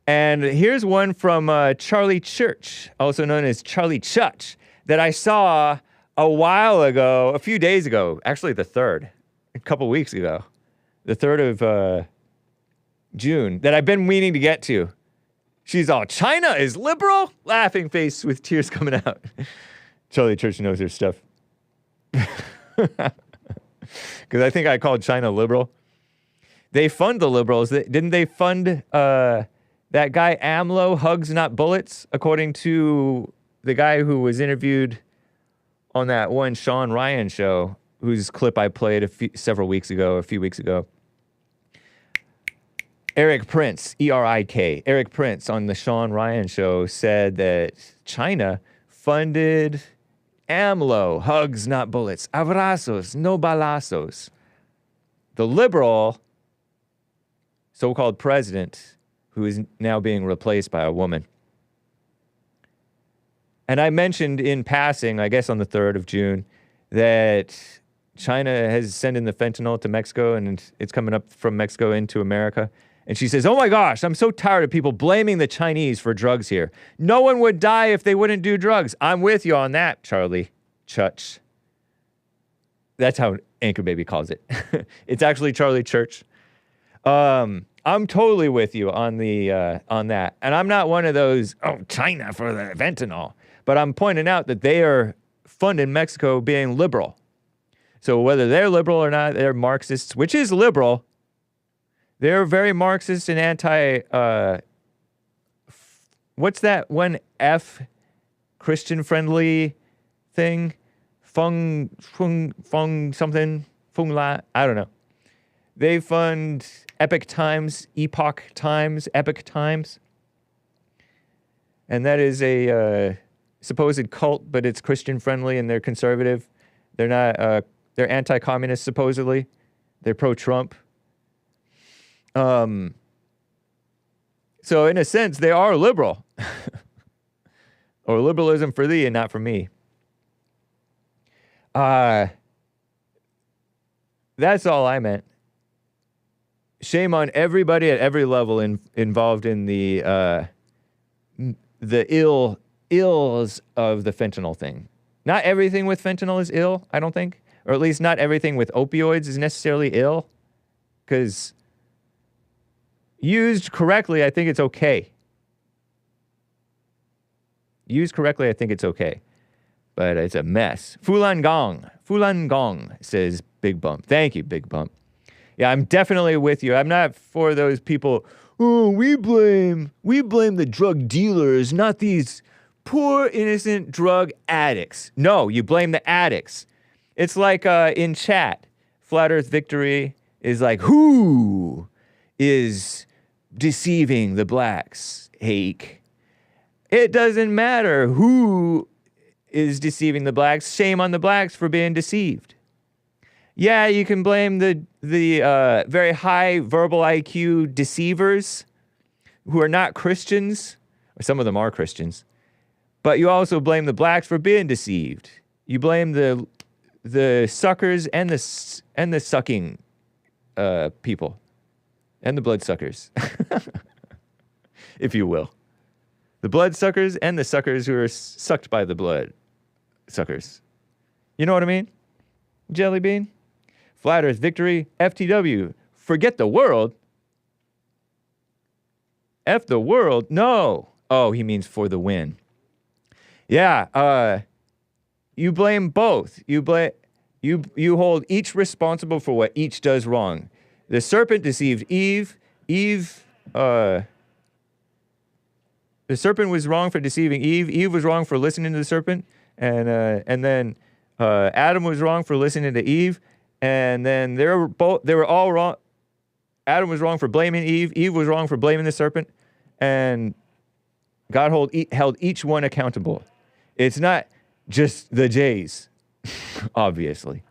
And here's one from Charlie Church, also known as Charlie Chutch, that I saw a while ago, a few days ago, actually the 3rd, a couple weeks ago, the 3rd of June, that I've been meaning to get to. She's all, China is liberal? Laughing face with tears coming out. Charlie Church knows her stuff. Because I think I called China liberal. They fund the liberals. Didn't they fund that guy AMLO, Hugs Not Bullets, according to the guy who was interviewed on that one Sean Ryan show, whose clip I played a few weeks ago. Eric Prince, E-R-I-K, Eric Prince on the Sean Ryan show said that China funded AMLO, Hugs Not Bullets, abrazos, no balazos. The liberal so-called president who is now being replaced by a woman. And I mentioned in passing, I guess on the 3rd of June, that China has sent in the fentanyl to Mexico and it's coming up from Mexico into America. And she says, oh my gosh, I'm so tired of people blaming the Chinese for drugs here. No one would die if they wouldn't do drugs. I'm with you on that, Charlie Chutch. That's how Anchor Baby calls it. It's actually Charlie Church. I'm totally with you on that. And I'm not one of those, China for the fentanyl. But I'm pointing out that they are funding Mexico being liberal. So whether they're liberal or not, they're Marxists, which is liberal. They're very Marxist and anti, what's that one F Christian-friendly thing? Fung something, Fung La, I don't know. They fund Epoch Times, Epoch Times. And that is a supposed cult, but it's Christian friendly and they're conservative. They're not, they're anti-communist supposedly. They're pro-Trump. So in a sense, they are liberal. Or liberalism for thee and not for me. That's all I meant. Shame on everybody at every level involved in the ills of the fentanyl thing. Not everything with fentanyl is ill, I don't think. Or at least not everything with opioids is necessarily ill. Because used correctly, I think it's okay. Used correctly, I think it's okay. But it's a mess. Fulan Gong, says Big Bump. Thank you, Big Bump. Yeah, I'm definitely with you. I'm not for those people, oh, we blame the drug dealers, not these poor, innocent drug addicts. No, you blame the addicts. It's like in chat, Flat Earth Victory is like, who is deceiving the blacks, Hake? It doesn't matter who is deceiving the blacks. Shame on the blacks for being deceived. Yeah, you can blame the very high verbal IQ deceivers who are not Christians. Some of them are Christians. But you also blame the blacks for being deceived. You blame the suckers and the sucking people. And the bloodsuckers. If you will. The bloodsuckers and the suckers who are sucked by the blood suckers. You know what I mean? Jelly bean? Flat Earth Victory, FTW. Forget the world. F the world? No. Oh, he means for the win. Yeah, you blame both. You hold each responsible for what each does wrong. The serpent deceived Eve. The serpent was wrong for deceiving Eve. Eve was wrong for listening to the serpent. And then Adam was wrong for listening to Eve. And then they were all wrong. Adam was wrong for blaming Eve. Eve was wrong for blaming the serpent. And God held each one accountable. It's not just the Jays, obviously.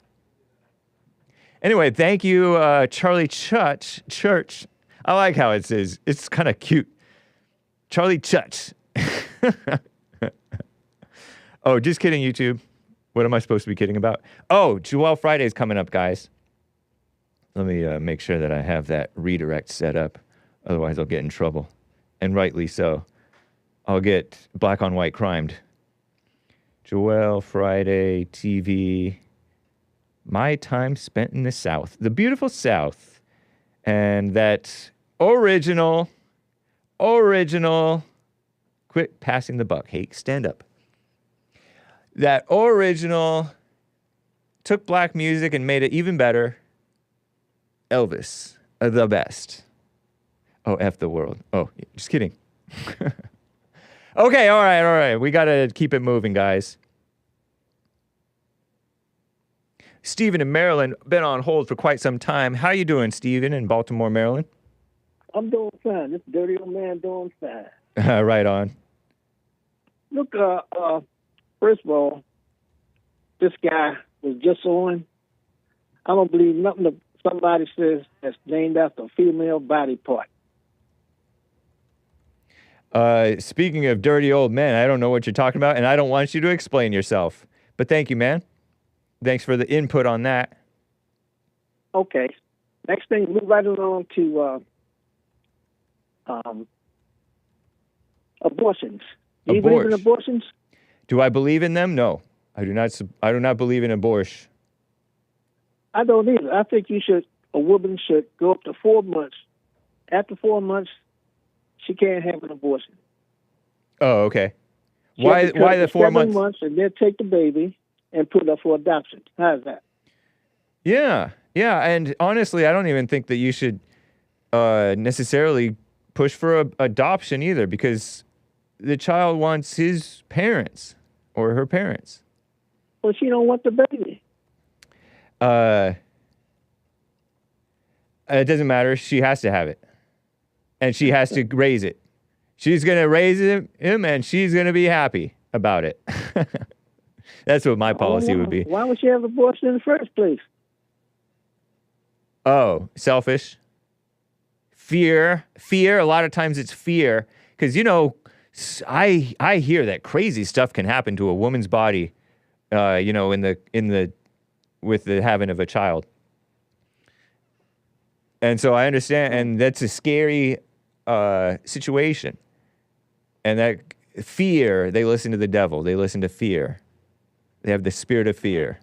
Anyway, thank you, Charlie Church. I like how it says. It's kind of cute. Charlie Chutz. Oh, just kidding, YouTube. What am I supposed to be kidding about? Oh, Joel Friday's coming up, guys. Let me make sure that I have that redirect set up. Otherwise, I'll get in trouble. And rightly so. I'll get black on white crimed. Joel Friday TV. My time spent in the South. The beautiful South. And that original. Quit passing the buck. Hake, stand up. That original took black music and made it even better. Elvis, the best. Oh, F the world. Oh, just kidding. Okay, all right. We got to keep it moving, guys. Stephen in Maryland, been on hold for quite some time. How you doing, Stephen, in Baltimore, Maryland? I'm doing fine. This dirty old man doing fine. Right on. Look, first of all, this guy was just on. I don't believe nothing that somebody says that's named after a female body part. Speaking of dirty old men, I don't know what you're talking about, and I don't want you to explain yourself. But thank you, man. Thanks for the input on that. Okay. Next thing, move right along to abortions. Do you believe in abortions? Do I believe in them? No, I do not. I do not believe in abortion. I don't either. I think a woman should go up to 4 months. After 4 months, she can't have an abortion. Oh, okay. Why the 4 months? 7 months, and then take the baby and put it up for adoption. How's that? Yeah. And honestly, I don't even think that you should necessarily push for adoption either, because the child wants his parents or her parents. Well, she don't want the baby. It doesn't matter. She has to have it. And she has to raise it. She's going to raise him and she's going to be happy about it. That's what my policy would be. Why would she have abortion in the first place? Oh, selfish. Fear. A lot of times it's fear. Because, I hear that crazy stuff can happen to a woman's body, with the having of a child. And so I understand, and that's a scary situation. And that fear, they listen to the devil. They listen to fear. They have the spirit of fear.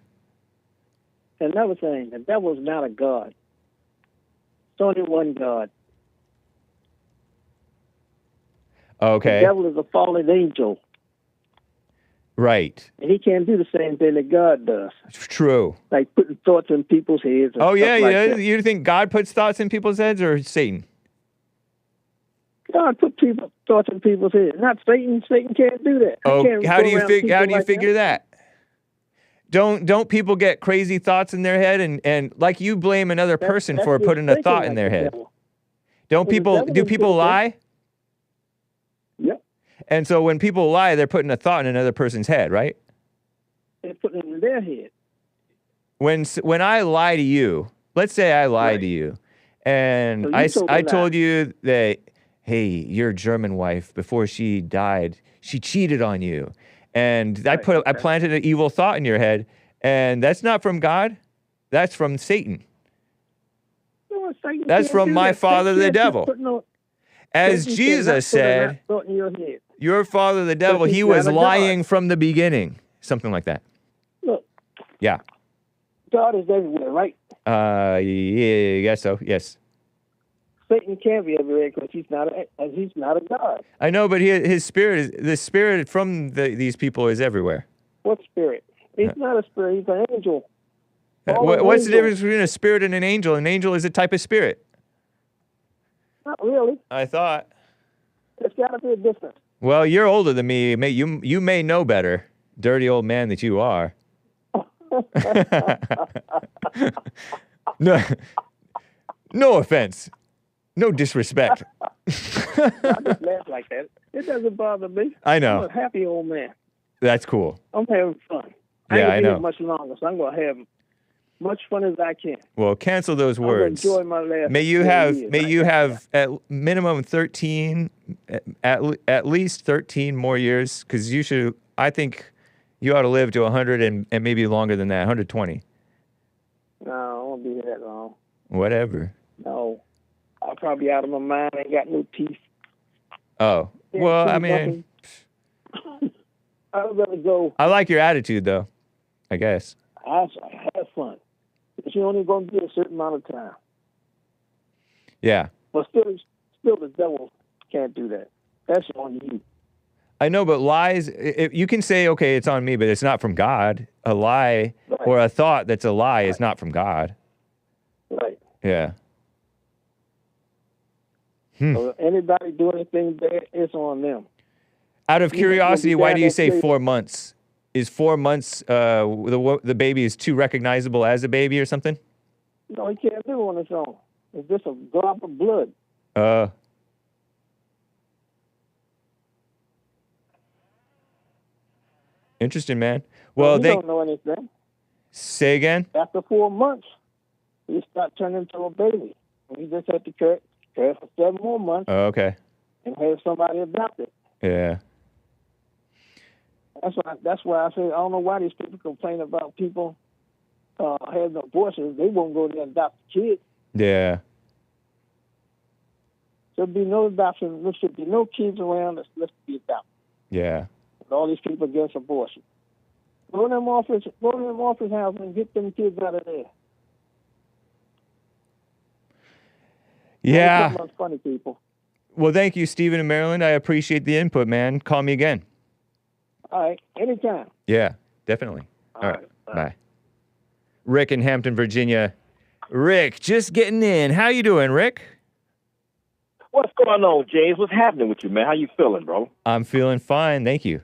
Another thing, the devil's not a god. It's only one God. Okay. The devil is a fallen angel. Right. And he can't do the same thing that God does. True. Like putting thoughts in people's heads. Oh, yeah, like yeah. That. You think God puts thoughts in people's heads or Satan? God put thoughts in people's heads. Not Satan. Satan can't do that. How do you figure that? Don't people get crazy thoughts in their head and like you blame another person for putting a thought in their head? Do people lie? Yep. And so when people lie, they're putting a thought in another person's head, right? They're putting it in their head. When I lie to you, let's say I lied to you, and So I told you that, hey, your German wife, before she died, she cheated on you. And I planted an evil thought in your head, and that's not from God. That's from Satan. No, Satan that's from my father, the devil. As Satan Jesus said, your father, the devil, he was lying from the beginning. Something like that. Look. Yeah. God is everywhere, right? Yeah, I guess so. Yes. Satan can't be everywhere because he's not a god. I know, but the spirit from these people is everywhere. What spirit? He's not a spirit. He's an angel. What's the difference between a spirit and an angel? An angel is a type of spirit. Not really. I thought. There's got to be a difference. Well, you're older than me. You may know better, dirty old man that you are. No offense. No disrespect. I just laugh like that. It doesn't bother me. I know. I'm a happy old man. That's cool. I'm having fun. Yeah, I know. Here much longer, so I'm going to have much fun as I can. Well, cancel those words. Enjoy my last. May you have at minimum 13, at least 13 more years, because you should. I think you ought to live to 100 and maybe longer than that, 120. No, I won't be that long. Whatever. No. I'll probably be out of my mind. I ain't got no teeth. Oh. Well, I mean. I'd rather go. I like your attitude, though, I guess. I have fun. But you're only going to do a certain amount of time. Yeah. But still, the devil can't do that. That's on you. I know, but lies, you can say, okay, it's on me, but it's not from God. A lie or a thought that's a lie is not from God. Right. Yeah. So if anybody do anything bad, it's on them. Out of curiosity, why do you say 4 months? Is 4 months, the baby is too recognizable as a baby or something? No, he can't do it on his own. It's just a drop of blood. Interesting, man. Well, they don't know anything. Say again? After 4 months, he start turning into a baby. And he just had to care for 7 more months. Oh, okay. And have somebody adopt it. Yeah. That's why I say I don't know why these people complain about people having abortions. They won't go there and adopt the kids. Yeah. There'll be no adoption. There should be no kids around that's be adopted. Yeah. With all these people against abortion. Go to them office house and get them kids out of there. Yeah. Funny people. Well, thank you, Stephen in Maryland. I appreciate the input, man. Call me again. All right. Anytime. Yeah, definitely. All right. Bye. Rick in Hampton, Virginia. Rick, just getting in. How you doing, Rick? What's going on, James? What's happening with you, man? How you feeling, bro? I'm feeling fine. Thank you.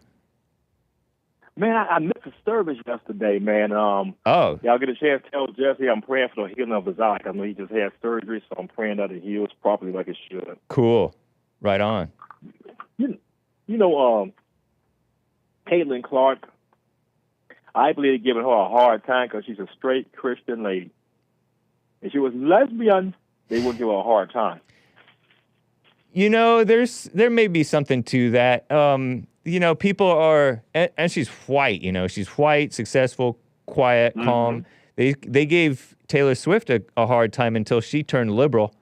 Man, I missed the service yesterday, man. Oh, Y'all get a chance to tell Jesse I'm praying for the healing of his eye. I know he just had surgery, so I'm praying that it heals properly like it should. cool. Right on. You know, Caitlin Clark, I believe they're giving her a hard time because she's a straight Christian lady. If she was lesbian, they wouldn't give her a hard time. You know, there may be something to that. You know, people are, and she's white. You know, she's white, successful, quiet, calm. They gave Taylor Swift a hard time until she turned liberal,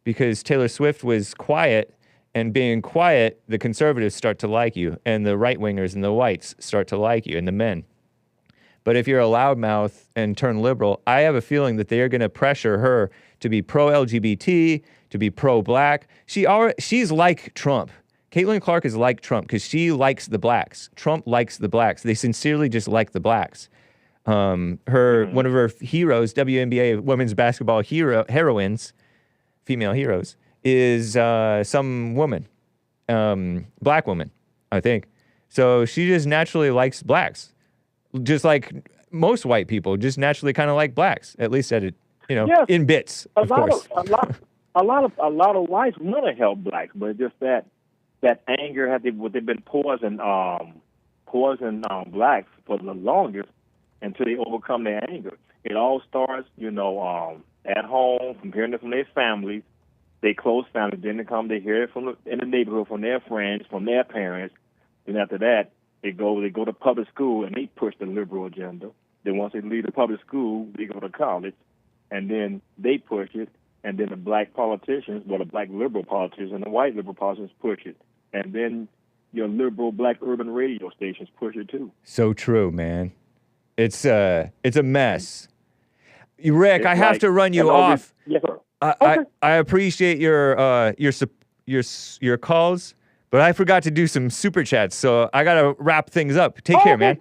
because Taylor Swift was quiet, and being quiet, the conservatives start to like you, and the right wingers and the whites start to like you, and the men. But if you're a loudmouth and turn liberal, I have a feeling that they are going to pressure her to be pro-LGBT, to be pro-black. She's like Trump. Caitlin Clark is like Trump because she likes the blacks. Trump likes the blacks. They sincerely just like the blacks. One of her heroes, WNBA women's basketball heroines, female heroes, is some woman, black woman, I think. So she just naturally likes blacks, just like most white people just naturally kind of like blacks, at least at it, Yes. in bits, of course. A lot of whites want to help blacks, but just that anger they've been poison blacks for the longest until they overcome their anger. It all starts, at home, from hearing it from their families, their close families. Then they hear it in the neighborhood from their friends, from their parents. And after that, they go to public school and they push the liberal agenda. Then once they leave the public school, they go to college, and then they push it. And then the black politicians, the black liberal politicians and the white liberal politicians push it. And then your liberal black urban radio stations push it too. So true, man. It's a mess. Rick, I have to run you off. Yes, sir. I appreciate your calls, but I forgot to do some super chats, so I gotta wrap things up. Take care, man.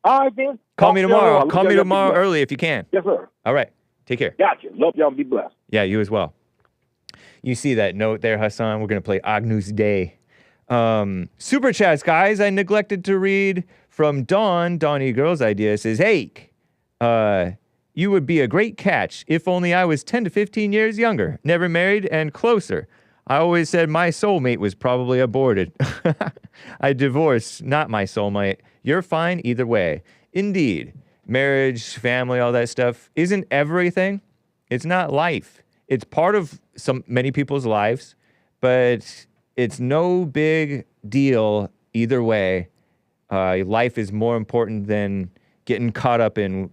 All right, then. Call me tomorrow. Call me tomorrow early if you can. Yes, sir. All right. Take care. Gotcha. Love y'all. Be blessed. Yeah, you as well. You see that note there, Hassan? We're gonna play Agnus Dei. Super chats, guys. I neglected to read from Dawn. Dawn E. Girl's idea says, Hake, you would be a great catch if only I was 10 to 15 years younger, never married, and closer. I always said my soulmate was probably aborted. I divorced, not my soulmate. You're fine either way. Indeed, marriage, family, all that stuff isn't everything. It's not life. It's part of many people's lives, but it's no big deal either way. Life is more important than getting caught up in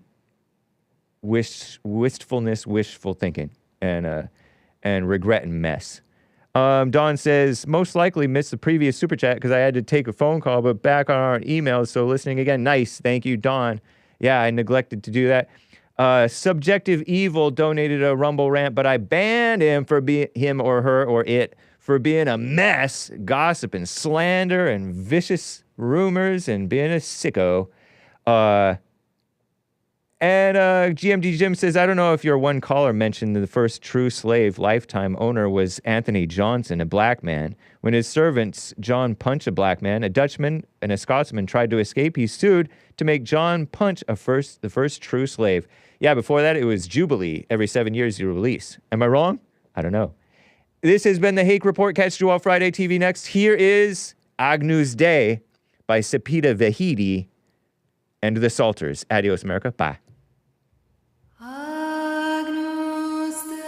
wistfulness, wishful thinking, and regret and mess. Dawn says, most likely missed the previous super chat because I had to take a phone call, but back on our emails, so listening again. Nice. Thank you, Dawn. Yeah, I neglected to do that. Subjective Evil donated a Rumble rant, but I banned him for him or her or it for being a mess, gossip and slander and vicious rumors and being a sicko. And GMD Jim says, I don't know if your one caller mentioned the first true slave lifetime owner was Anthony Johnson, a black man. When his servants, John, punched a black man, a Dutchman and a Scotsman tried to escape, he sued to make John punch the first true slave. Yeah, before that, it was Jubilee. Every 7 years, you release. Am I wrong? I don't know. This has been the Hake Report. Catch you all Friday TV next. Here is Agnus Dei by Sepideh Vahidi and the Psalters. Adios, America. Bye. Agnus Dei,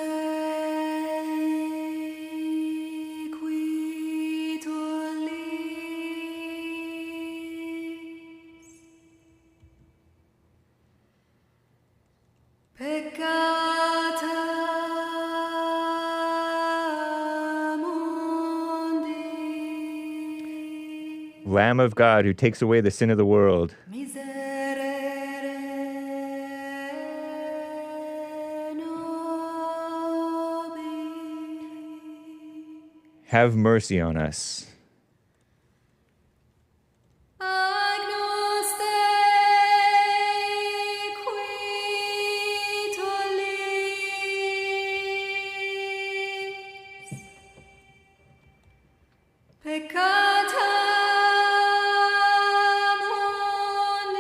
qui tollis, peccata mundi, Lamb of God who takes away the sin of the world. miserere nobis. Have mercy on us. Agnus Dei, qui tollis, peccata mundi.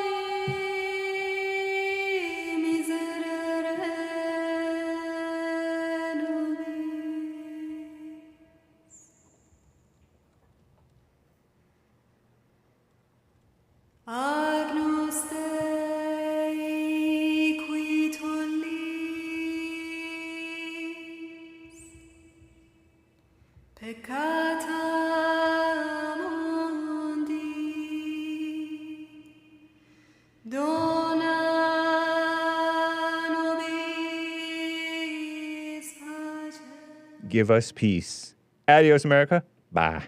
Peccata mundi, dona nobis pace. Give us peace. Adios, America. Bye.